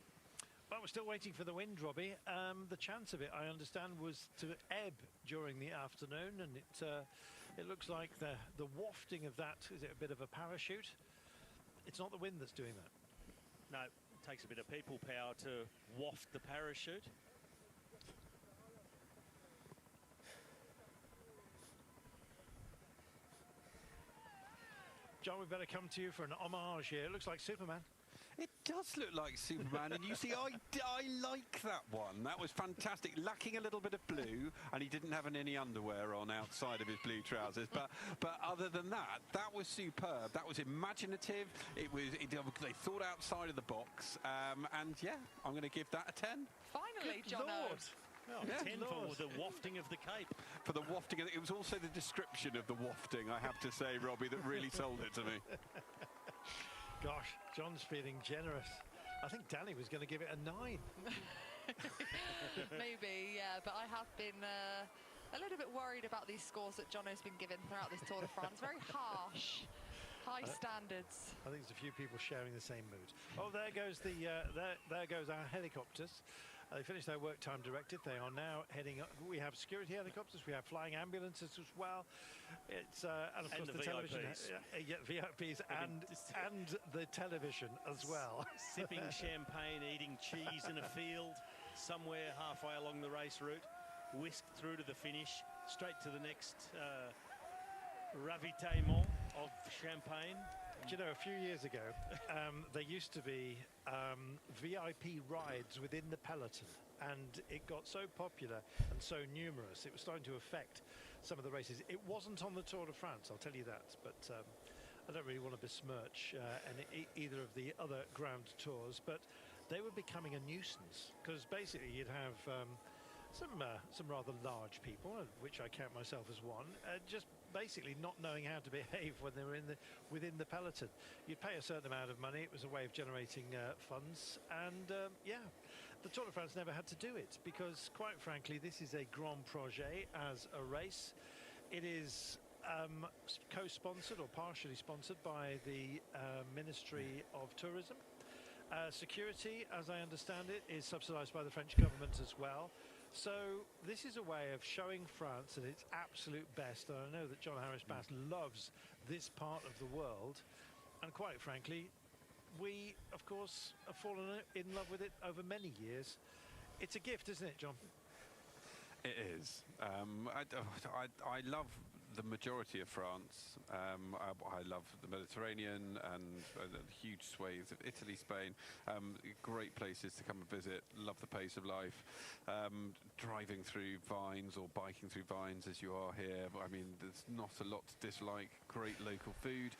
Well, we're still waiting for the wind, Robbie. The chance of it, I understand, was to ebb during the afternoon, and it looks like the wafting of that, is it a bit of a parachute? It's not the wind that's doing that. No, it takes a bit of people power to waft the parachute. John, we better come to you for an homage here. It looks like Superman. It does look like Superman, and you see, I like that one. That was fantastic, lacking a little bit of blue, and he didn't have any underwear on outside of his blue trousers. But other than that, that was superb. That was imaginative. They thought outside of the box, and yeah, I'm going to give that a 10. Finally, Good John. Lord. Oh, Yeah, 10 for the wafting of the cape. For the wafting, it was also the description of the wafting, I have to say, Robbie, that really sold it to me. Gosh, John's feeling generous. I think Danny was going to give it a 9. Maybe, yeah, but I have been a little bit worried about these scores that Jono's been given throughout this Tour de France. Very harsh, high standards. I think there's a few people sharing the same mood. Oh, there goes there goes our helicopters. They finished their work time directive. They are now heading up. We have security helicopters. We have flying ambulances as well. It's and of course the television. VIPs and the television as well. Sipping champagne, eating cheese in a field somewhere halfway along the race route, whisked through to the finish, straight to the next ravitaillement of champagne. Do you know, a few years ago, there used to be VIP rides within the peloton, and it got so popular and so numerous, it was starting to affect some of the races. It wasn't on the Tour de France, I'll tell you that, but I don't really want to besmirch either of the other Grand Tours, but they were becoming a nuisance, because basically you'd have some rather large people, which I count myself as one, just basically not knowing how to behave when they were within the peloton. You'd pay a certain amount of money. It was a way of generating funds, and yeah, the Tour de France never had to do it, because quite frankly this is a grand projet as a race. It is co-sponsored or partially sponsored by the Ministry of Tourism. Security, as I understand it, is subsidized by the French government as well. So this is a way of showing France at its absolute best, and I know that John Harris-Bass loves this part of the world, and quite frankly, we of course have fallen in love with it over many years. It's a gift, isn't it, John? It is. I love the majority of France. I love the Mediterranean and the huge swathes of Italy, Spain. Great places to come and visit. Love the pace of life. Driving through vines or biking through vines as you are here. I mean, there's not a lot to dislike. Great local food.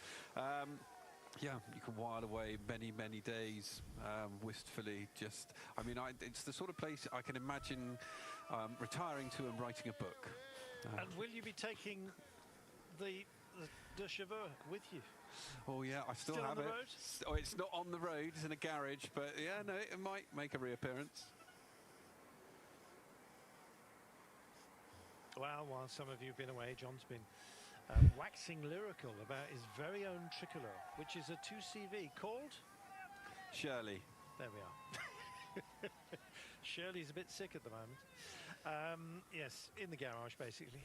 Yeah, you can while away many, many days wistfully. It's the sort of place I can imagine retiring to and writing a book. And will you be taking the De Cheveux with you? Oh yeah, I still have on the it. road? Oh, it's not on the road, it's in a garage, but yeah, no, it might make a reappearance. Well, while some of you have been away, John's been waxing lyrical about his very own tricolor, which is a 2CV called Shirley. There we are. Shirley's a bit sick at the moment. Yes, in the garage basically.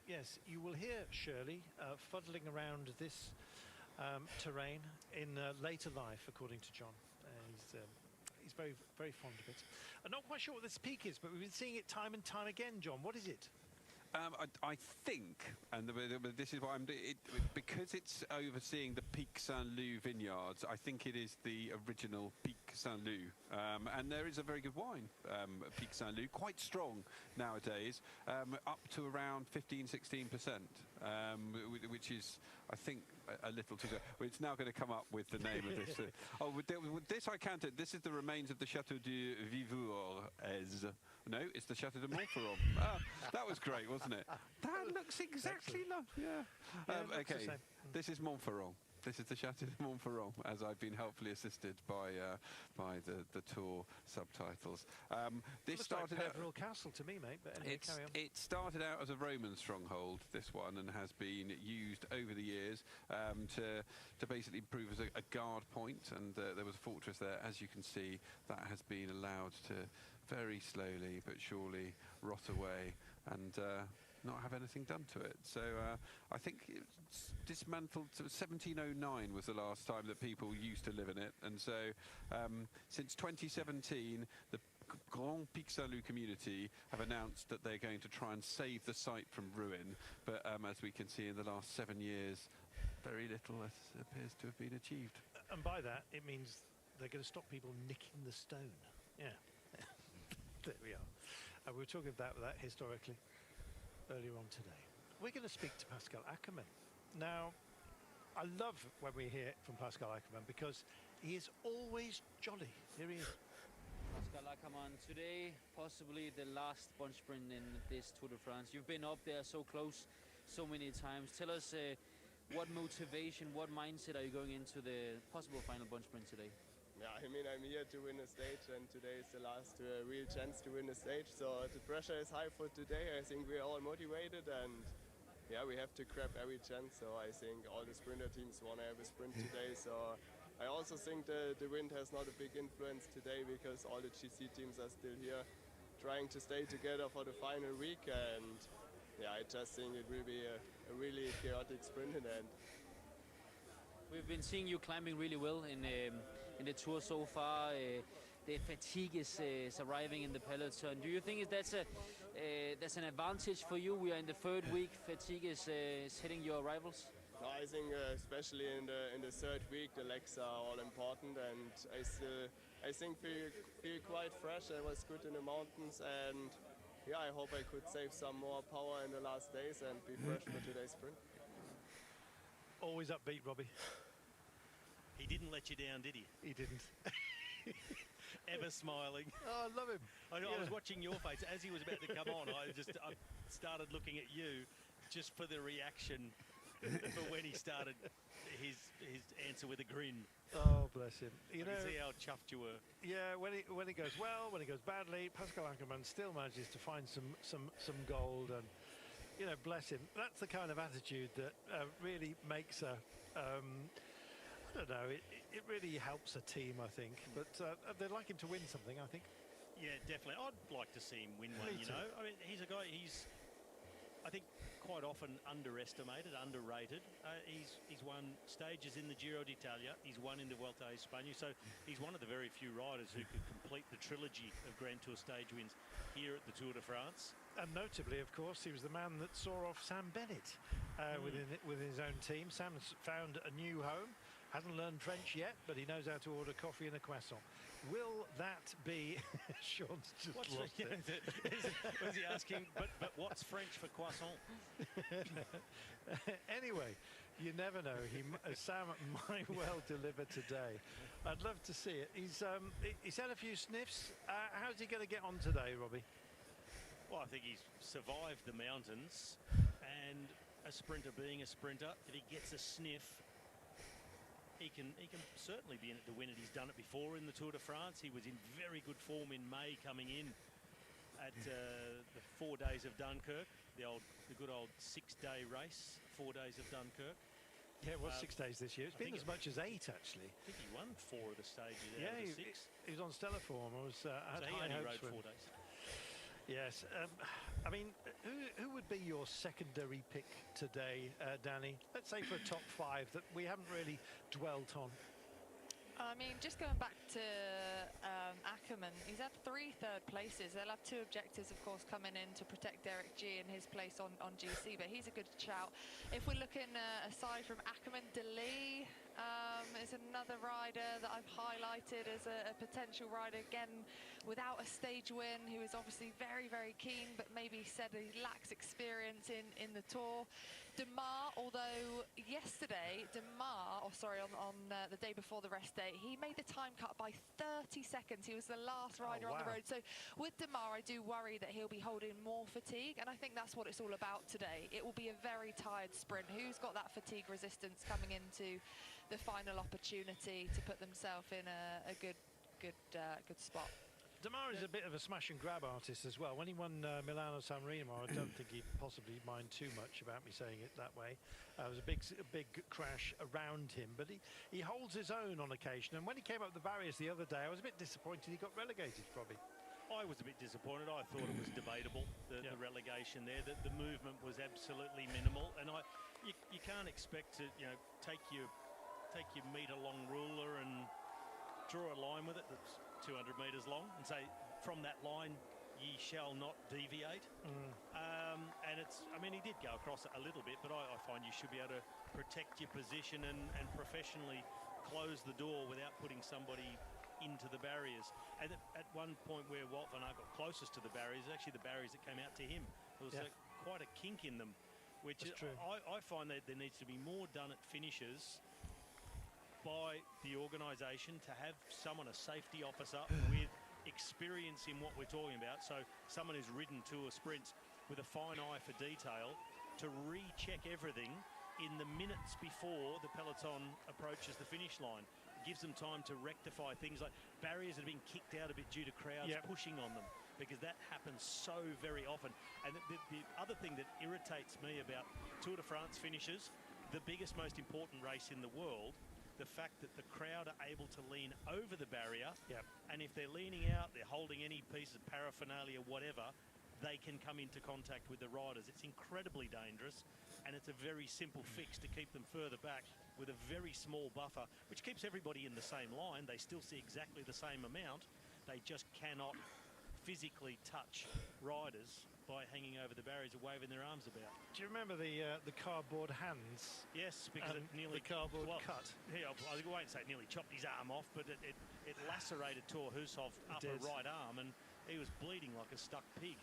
Yes, you will hear Shirley fuddling around this terrain in later life, according to John. He's very, very fond of it. I'm not quite sure what this peak is, but we've been seeing it time and time again, John. What is it? I think, and this is why because it's overseeing the Pic Saint-Loup vineyards, I think it is the original Pic Saint-Loup. And there is a very good wine, Pic Saint-Loup, quite strong nowadays, up to around 15-16%, which is, I think, a little too good. It's now going to come up with the name of this. With this I counted. This is the remains of the Château de Vivourez. No, it's the Château de Montferrand. That was great, wasn't it? That looks exactly like, yeah. Okay, this is Montferrand. This is the Château de Montferrand, as I've been helpfully assisted by the tour subtitles. This started like Peveril Castle to me, mate. But anyway, carry on. It started out as a Roman stronghold, this one, and has been used over the years to basically prove as a guard point. And there was a fortress there, as you can see, that has been allowed to very slowly but surely rot away and not have anything done to it. So I think it's dismantled. 1709 was the last time that people used to live in it, and so since 2017 the Grand Pic Saint-Loup community have announced that they're going to try and save the site from ruin, but as we can see in the last 7 years, very little appears to have been achieved. And by that it means they're going to stop people nicking the stone. Yeah. There we are. We were talking about that historically earlier on today. We're going to speak to Pascal Ackermann. Now, I love when we hear from Pascal Ackermann because he is always jolly. Here he is. Pascal Ackermann, today possibly the last bunch sprint in this Tour de France. You've been up there so close so many times. Tell us what motivation, what mindset are you going into the possible final bunch sprint today? Yeah, I mean, I'm here to win a stage, and today is the last real chance to win a stage. So the pressure is high for today. I think we're all motivated, and yeah, we have to grab every chance. So I think all the sprinter teams want to have a sprint today. So I also think the wind has not a big influence today because all the GC teams are still here trying to stay together for the final week. And yeah, I just think it will be a really chaotic sprint in the end. We've been seeing you climbing really well in the tour so far. The fatigue is arriving in the peloton. Do you think that's an advantage for you? We are in the third week. Fatigue is hitting your rivals. No, I think especially in the third week, the legs are all important, and I think feel quite fresh. I was good in the mountains, and yeah, I hope I could save some more power in the last days and be fresh for today's sprint. Always upbeat, Robbie. He didn't let you down, did he? He didn't. Ever smiling. Oh, I love him. I was watching your face as he was about to come on. I started looking at you just for the reaction for when he started his answer with a grin. Oh, bless him. You know, see how chuffed you were. Yeah, when it goes well, when it goes badly, Pascal Ackermann still manages to find some gold, and you know, bless him. That's the kind of attitude that really makes a. I don't know, it really helps a team, I think, but they'd like him to win something, I think. Yeah, definitely. I'd like to see him win one, you know. I mean, he's a guy, I think, quite often underestimated, underrated. He's won stages in the Giro d'Italia, he's won in the Vuelta a España, so he's one of the very few riders who could complete the trilogy of Grand Tour stage wins here at the Tour de France. And notably, of course, he was the man that saw off Sam Bennett within his own team. Sam's found a new home. Hasn't learned French yet, but he knows how to order coffee and a croissant. Will that be... Sean's just lost it. Was he asking, but what's French for croissant? Anyway, you never know. Sam might well deliver today. I'd love to see it. He's had a few sniffs. How's he going to get on today, Robbie? Well, I think he's survived the mountains, and a sprinter being a sprinter, if he gets a sniff, he can certainly be in it to win it. He's done it before in the Tour de France. He was in very good form in May coming in at the 4 days of Dunkirk, the good old 6-day race, 4 days of Dunkirk. Yeah, it was 6 days this year. It's been as much as 8, actually. I think he won 4 of the stages out of the 6. He was on stellar form. So he only rode 4 days. Yes. I mean, who would be your secondary pick today, Danny? Let's say for a top 5 that we haven't really dwelt on. I mean, just going back to Ackerman, he's had 3 third places. They'll have 2 objectives, of course, coming in to protect Derek G in his place on GC, but he's a good shout. If we're looking aside from Ackerman, DeLee is another rider that I've highlighted as a potential rider, again, without a stage win, who is obviously very, very keen, but maybe said he lacks experience in the Tour. Demar, although yesterday, on the day before the rest day, he made the time cut by 30 seconds. He was the last rider on the road. So with Demar, I do worry that he'll be holding more fatigue, and I think that's what it's all about today. It will be a very tired sprint. Who's got that fatigue resistance coming into the final opportunity to put themselves in a good spot? Demar is a bit of a smash and grab artist as well. When he won Milano San Remo, I don't think he'd possibly mind too much about me saying it that way. There was a big crash around him, but he holds his own on occasion. And when he came up the barriers the other day, I was a bit disappointed he got relegated, probably. I was a bit disappointed. I thought it was debatable, the relegation there. The movement was absolutely minimal, and you can't expect to take your metre-long ruler and draw a line with it that's 200 metres long and say, from that line, ye shall not deviate. And he did go across it a little bit, but I find you should be able to protect your position and professionally close the door without putting somebody into the barriers. And at one point where Wout van Aert got closest to the barriers, actually the barriers that came out to him, there was quite a kink in them, which is, I find that there needs to be more done at finishes by the organisation to have someone, a safety officer with experience in what we're talking about, so someone who's ridden Tour sprints with a fine eye for detail to recheck everything in the minutes before the peloton approaches the finish line. It gives them time to rectify things like barriers that have been kicked out a bit due to crowds pushing on them, because that happens so very often. And the other thing that irritates me about Tour de France finishes, the biggest, most important race in the world, the fact that the crowd are able to lean over the barrier, and if they're leaning out, they're holding any piece of paraphernalia, whatever, they can come into contact with the riders. It's incredibly dangerous, and it's a very simple fix to keep them further back with a very small buffer, which keeps everybody in the same line. They still see exactly the same amount. They just cannot physically touch riders by hanging over the barriers and waving their arms about. Do you remember the cardboard hands? Yes, because it nearly... The cardboard cut. Yeah, I won't say it nearly chopped his arm off, but it lacerated Thor Hushov's upper right arm, and he was bleeding like a stuck pig.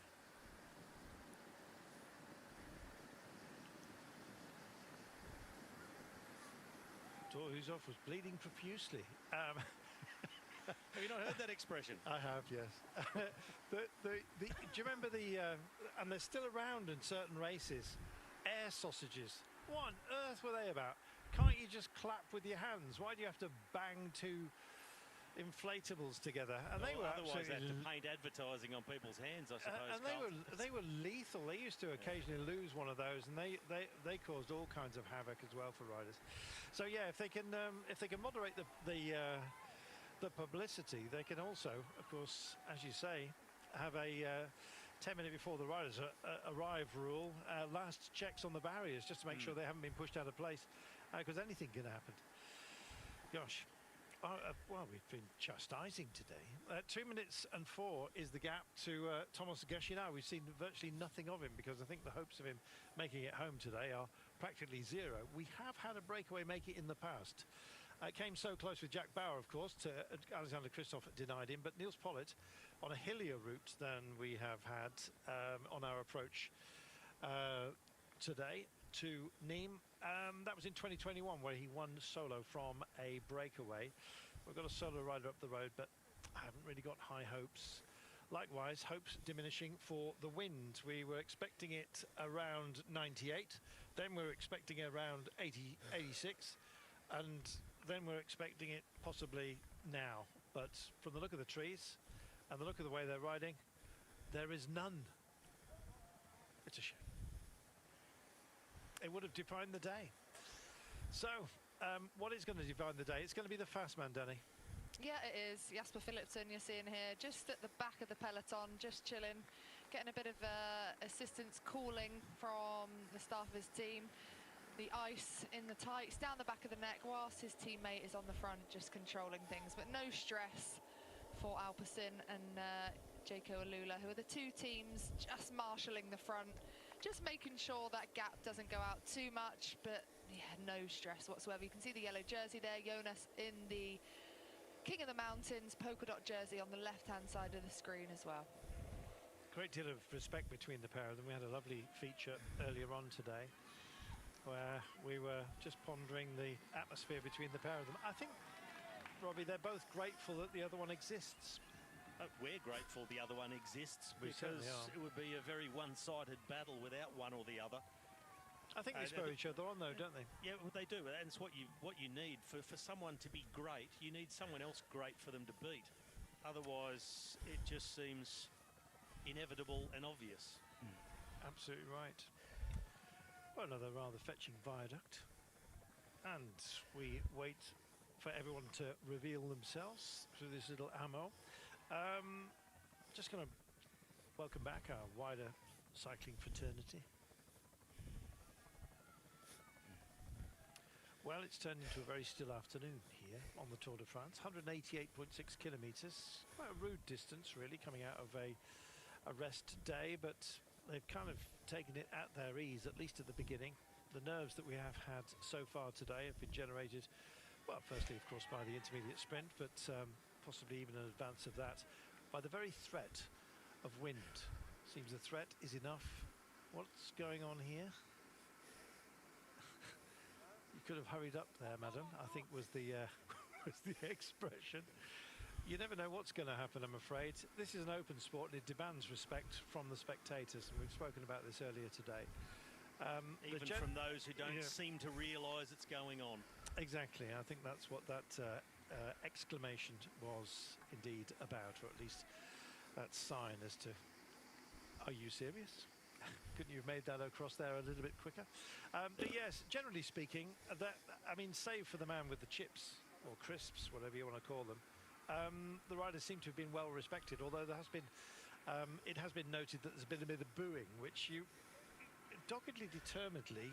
Thor Hushov was bleeding profusely. Have you not heard that expression? I have, yes. Do you remember and they're still around in certain races, air sausages. What on earth were they about? Can't you just clap with your hands? Why do you have to bang 2 inflatables together? And they were otherwise they have to paint advertising on people's hands, I suppose. And they were lethal. They used to occasionally lose one of those, and they caused all kinds of havoc as well for riders. So yeah, if they can moderate the publicity, they can also, of course, as you say, have a 10 minutes before the riders arrive rule, last checks on the barriers, just to make sure they haven't been pushed out of place, because anything can happen. Gosh. Well, we've been chastising today. 2 minutes and 4 is the gap to Thomas Gachinot. We've seen virtually nothing of him, because I think the hopes of him making it home today are practically zero. We have had a breakaway make it in the past. It came so close with Jack Bauer, of course, to Alexander Kristoff denied him, but Niels Pollitt on a hillier route than we have had on our approach today to Nîmes. That was in 2021, where he won solo from a breakaway. We've got a solo rider up the road, but I haven't really got high hopes. Likewise, hopes diminishing for the wind. We were expecting it around 98, then we were expecting it around 86, and then we're expecting it possibly now. But from the look of the trees and the look of the way they're riding, there is none. It's a shame. It would have defined the day. So, what is going to define the day? It's going to be the fast man, Danny. Yeah, it is. Jasper Philipsen, you're seeing here, just at the back of the peloton, just chilling, getting a bit of assistance calling from the staff of his team. the ice in the tights, down the back of the neck, whilst his teammate is on the front, just controlling things. But no stress for Alpecin and Jaco Alula, who are the two teams just marshalling the front, just making sure that gap doesn't go out too much, but yeah, no stress whatsoever. You can see the yellow jersey there, Jonas in the King of the Mountains polka dot jersey on the left-hand side of the screen as well. Great deal of respect between the pair of them. We had a lovely feature earlier on today where we were just pondering the atmosphere between the pair of them. I think, Robbie, they're both grateful that the other one exists. We're grateful the other one exists, We because certainly are. it would be a very one-sided battle without one or the other. I think they spur each other on, though, don't they? Yeah, well, they do, and it's what you need for someone to be great. You need someone else great for them to beat. Otherwise, it just seems inevitable and obvious. Absolutely right. Well, another rather fetching viaduct, and we wait for everyone to reveal themselves through this little ammo. Just going to welcome back our wider cycling fraternity. Well, it's turned into a very still afternoon here on the Tour de France. 188.6 kilometres. Quite a rude distance, really, coming out of a rest day, but they've kind of taken it at their ease, at least at the beginning. The nerves that we have had so far today have been generated, well, firstly, of course, by the intermediate sprint, but possibly even in advance of that, by the very threat of wind. Seems the threat is enough. What's going on here? You could have hurried up there, madam, I think was the was the expression. You never know what's going to happen, I'm afraid. This is an open sport and it demands respect from the spectators, and we've spoken about this earlier today. Even from those who don't seem to realise it's going on. Exactly, I think that's what that exclamation was indeed about, or at least that sign as to, are you serious? Couldn't you have made that across there a little bit quicker? But yes, generally speaking, I mean, save for the man with the chips, or crisps, whatever you want to call them, the riders seem to have been well respected, although there has been, it has been noted that there's been a bit of booing, which you doggedly, determinedly,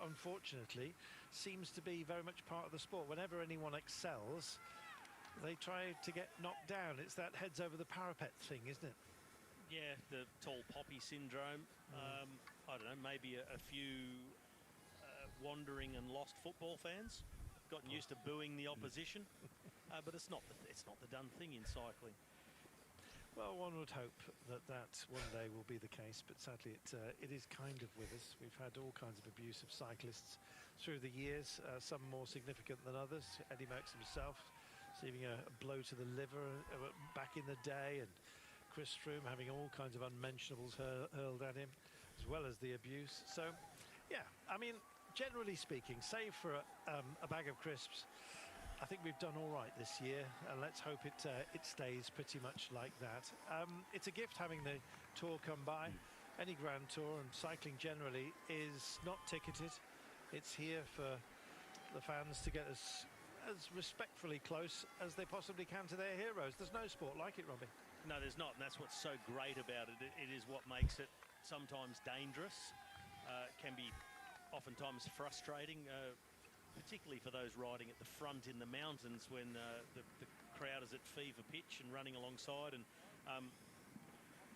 unfortunately, seems to be very much part of the sport. Whenever anyone excels, they try to get knocked down. It's that heads over the parapet thing, isn't it? Yeah, the tall poppy syndrome. I don't know, maybe a few wandering and lost football fans gotten used to booing the opposition, but it's not the done thing in cycling. Well, one would hope that that one day will be the case, but sadly it is kind of with us. We've had all kinds of abuse of cyclists through the years, some more significant than others. Eddie Merckx himself receiving a blow to the liver back in the day, and Chris Froome having all kinds of unmentionables hurled at him, as well as the abuse. So, yeah, I mean, generally speaking, save for a bag of crisps, I think we've done all right this year, and let's hope it stays pretty much like that. It's a gift having the Tour come by. Any Grand Tour and cycling generally is not ticketed. It's here for the fans to get as respectfully close as they possibly can to their heroes. There's no sport like it, Robbie. No, there's not, and that's what's so great about it. It is what makes it sometimes dangerous. It can be oftentimes frustrating, particularly for those riding at the front in the mountains when the crowd is at fever pitch and running alongside and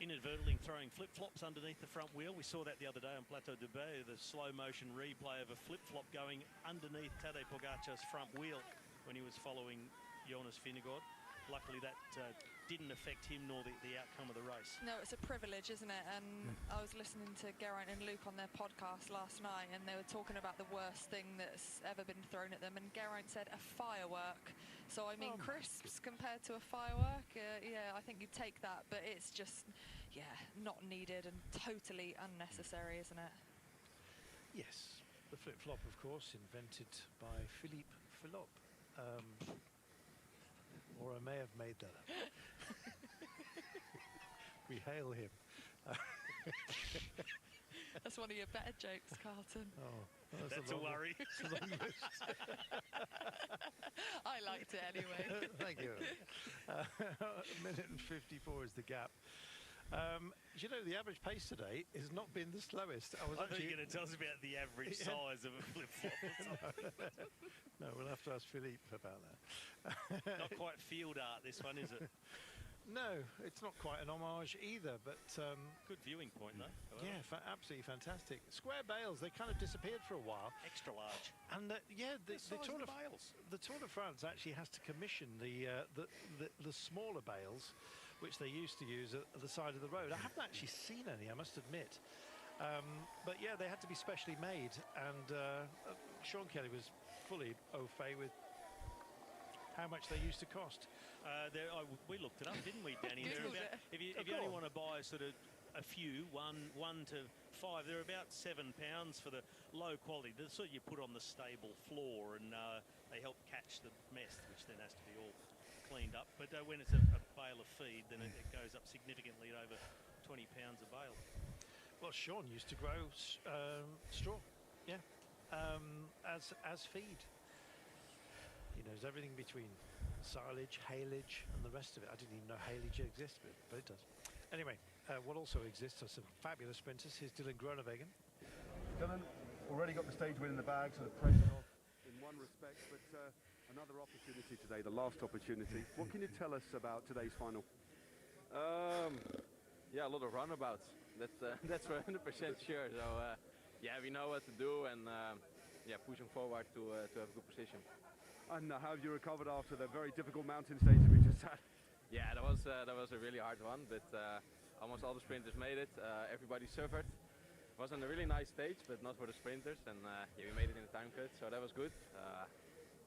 inadvertently throwing flip-flops underneath the front wheel. We saw that the other day on Plateau de Bay, the slow-motion replay of a flip-flop going underneath Tadej Pogacar's front wheel when he was following Jonas Vingegaard. Luckily, that didn't affect him nor the outcome of the race. No, it's a privilege, isn't it? And I was listening to Geraint and Luke on their podcast last night, and they were talking about the worst thing that's ever been thrown at them, and Geraint said a firework. So, I mean, crisps compared to a firework, yeah, I think you'd take that, but it's just, yeah, not needed and totally unnecessary, isn't it? Yes, the flip-flop, of course, invented by Philippe Philop. Or I may have made that up. We hail him. That's one of your better jokes, Carlton. Oh, that's a worry. I liked it anyway. Thank you. A minute and 54 is the gap. You know, the average pace today has not been the slowest. I thought you were going to tell us about the average size of a flip-flop or something. No, we'll have to ask Philippe about that. Not quite field art, this one, is it? No, it's not quite an homage either, but... good viewing point, though. Yeah, absolutely fantastic. Square bales, they kind of disappeared for a while. Extra large. And yeah, the Tour de France actually has to commission the smaller bales, which they used to use at the side of the road. I haven't actually seen any, I must admit. But yeah, they had to be specially made, and Sean Kelly was fully au fait with how much they used to cost. We looked it up, didn't we, Danny? If you only want to buy sort of a few, one to 5, they're about £7 for the low quality. The sort you put on the stable floor, and they help catch the mess, which then has to be all cleaned up. But when it's a bale of feed, then it goes up significantly at over £20 a bale. Well, Sean used to grow straw, yeah, as feed. He knows everything between silage, haylage, and the rest of it. I didn't even know haylage existed, but it does. Anyway, what also exists are some fabulous sprinters. Here's Dylan Groenewegen. Dylan, already got the stage win in the bag, so the pressure off in one respect, but another opportunity today, the last opportunity. What can you tell us about today's final? Yeah, a lot of runabouts. That's for 100% sure. So yeah, we know what to do, and yeah, pushing forward to have a good position. And how have you recovered after the very difficult mountain stage that we just had? Yeah, that was a really hard one, but almost all the sprinters made it. Everybody suffered. It wasn't a really nice stage, but not for the sprinters, and yeah, we made it in the time cut, so that was good.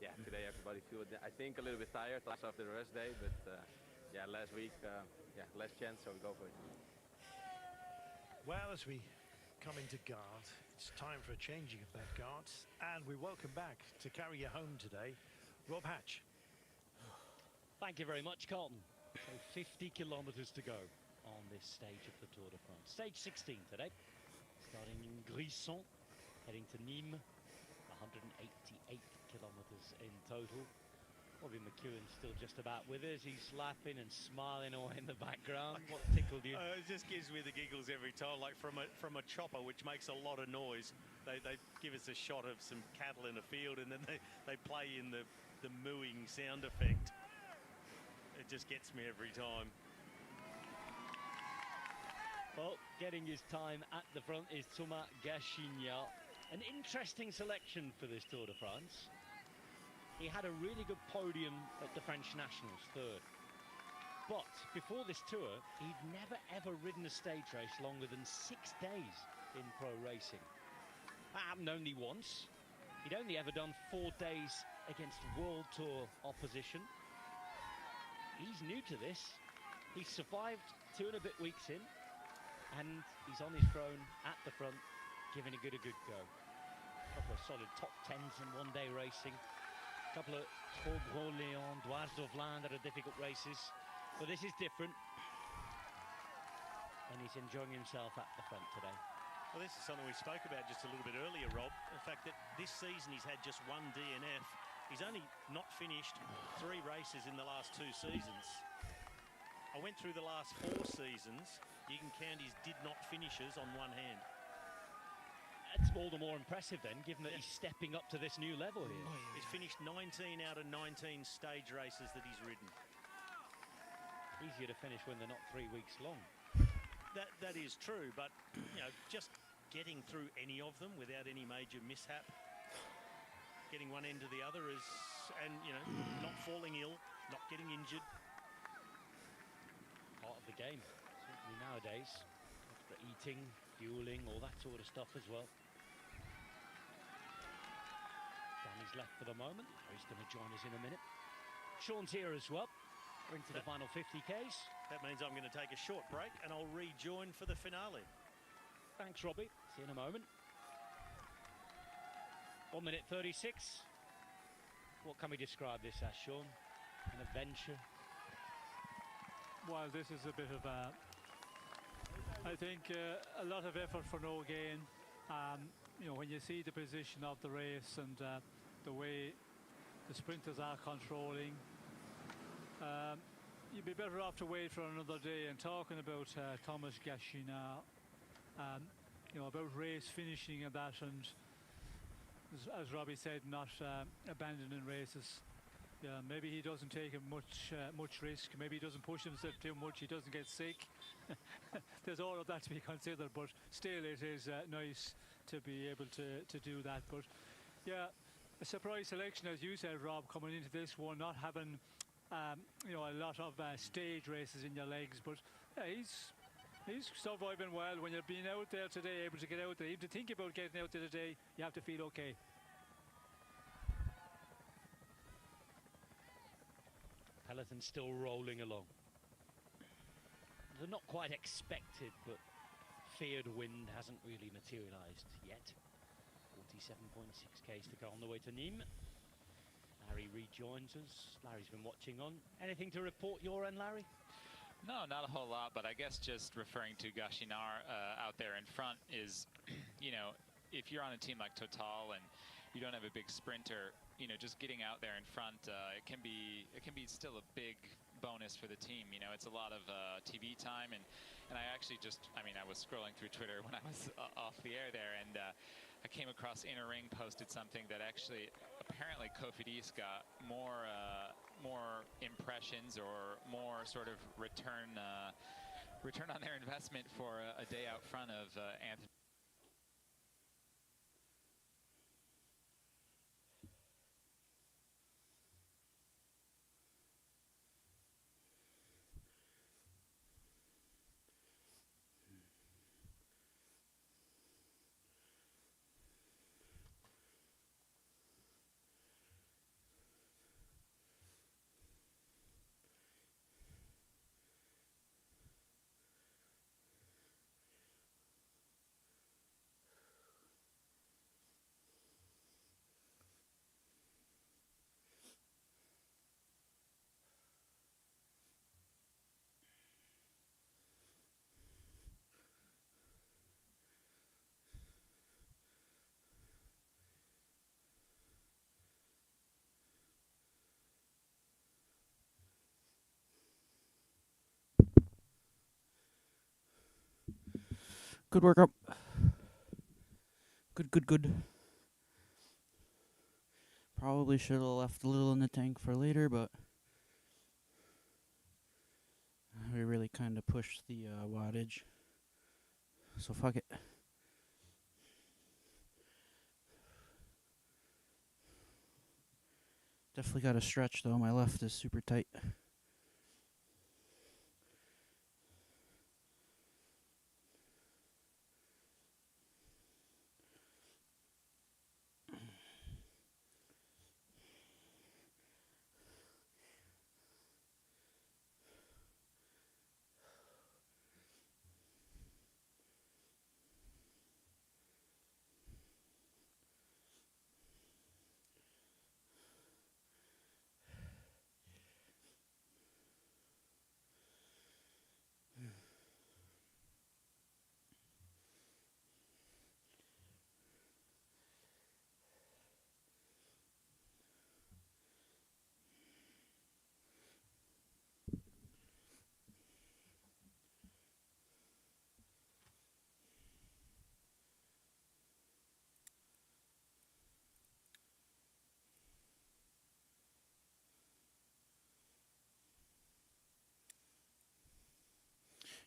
Yeah, today everybody feel, I think, a little bit tired also after the rest day, but yeah, last week, yeah, less chance, so we go for it. Well, as we come into guard, it's time for a changing of that guard, and we welcome back to carry you home today, Rob Hatch. Thank you very much, Carlton. So 50 kilometres to go on this stage of the Tour de France. Stage 16 today, starting in Grisson, heading to Nîmes, 188 kilometres in total. Robbie McEwen's still just about with us. He's laughing and smiling away in the background. What tickled you? It just gives me the giggles every time, like from a chopper, which makes a lot of noise. They give us a shot of some cattle in a field, and then they play in the mooing sound effect. It just gets me every time. Well, getting his time at the front is Thomas Gachignat. An interesting selection for this Tour de France. He had a really good podium at the French Nationals, third. But before this tour, he'd never ever ridden a stage race longer than 6 days in pro racing. That happened only once. He'd only ever done 4 days against World Tour opposition. He's new to this. He's survived 2 and a bit weeks in, and he's on his throne at the front, giving it a good go. A couple of solid top 10s in one-day racing. A couple of Trop-Bro-Léon, Doise d'Ovlin that are difficult races. But this is different. And he's enjoying himself at the front today. Well, this is something we spoke about just a little bit earlier, Rob. The fact that this season he's had just 1 DNF. He's only not finished 3 races in the last 2 seasons. I went through the last 4 seasons. You can count his did not finishes on one hand. It's all the more impressive then, given that he's stepping up to this new level here. He's finished 19 out of 19 stage races that he's ridden. Easier to finish when they're not 3 weeks long. That is true, but you know, just getting through any of them without any major mishap, getting one end to the other is, and you know, not falling ill, not getting injured. Part of the game, certainly nowadays. Extra eating, fueling, all that sort of stuff as well. Danny's left for the moment. He's going to join us in a minute. Sean's here as well. We're into the final 50Ks. That means I'm going to take a short break and I'll rejoin for the finale. Thanks, Robbie. See you in a moment. 1 minute 36. What can we describe this as, Sean? An adventure? Well, this is a bit of a, I think, a lot of effort for no gain. You know, when you see the position of the race and the way the sprinters are controlling, you'd be better off to wait for another day. And talking about Thomas Gachinard, you know, about race finishing and that, and as Robbie said, not abandoning races. Yeah, maybe he doesn't take much risk. Maybe he doesn't push himself too much. He doesn't get sick. There's all of that to be considered, but still, it is nice to be able to do that. But yeah, a surprise selection, as you said, Rob, coming into this one, not having you know, a lot of stage races in your legs. But yeah, he's surviving well. When you're being out there today, able to get out there, even to think about getting out there today, you have to feel okay. Peloton still rolling along. The not quite expected but feared wind hasn't really materialised yet. 47.6 k's to go on the way to Nîmes. Larry rejoins us. Larry's been watching on. Anything to report your end, Larry? No, not a whole lot, but I guess just referring to Gachinard out there in front is, you know, if you're on a team like Total and you don't have a big sprinter, you know, just getting out there in front, it can be still a big bonus for the team. You know, it's a lot of TV time, and I actually just, I mean, I was scrolling through Twitter when I was off the air there, and I came across Inner Ring posted something that actually apparently Cofidis got more impressions or more sort of return on their investment for a day out front of Anthony. Good workout. Good. Probably should have left a little in the tank for later, but we really kind of pushed the wattage. So fuck it. Definitely got to stretch though. My left is super tight.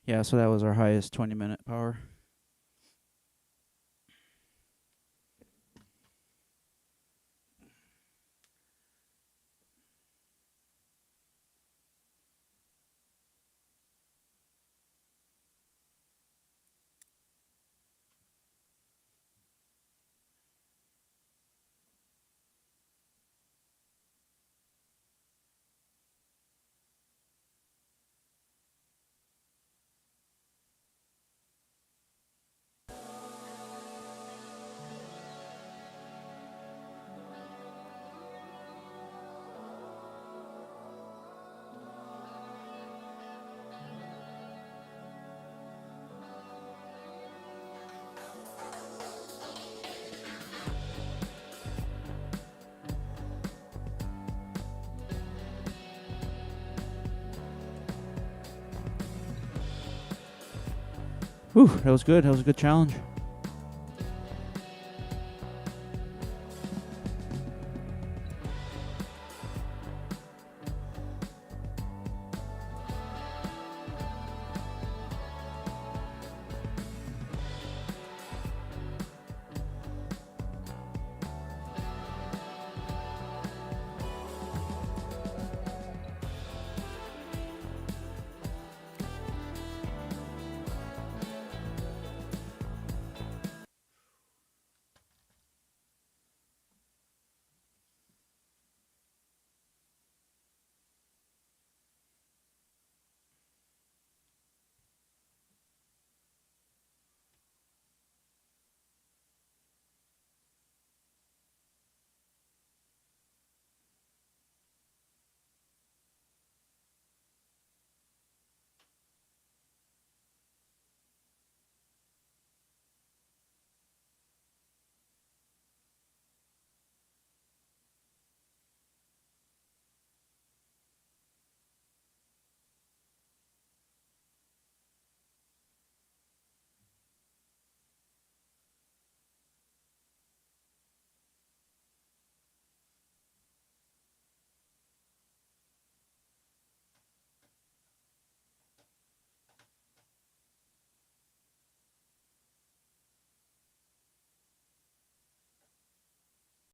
Yeah, so that was our highest 20-minute power. Whew, that was good. That was a good challenge.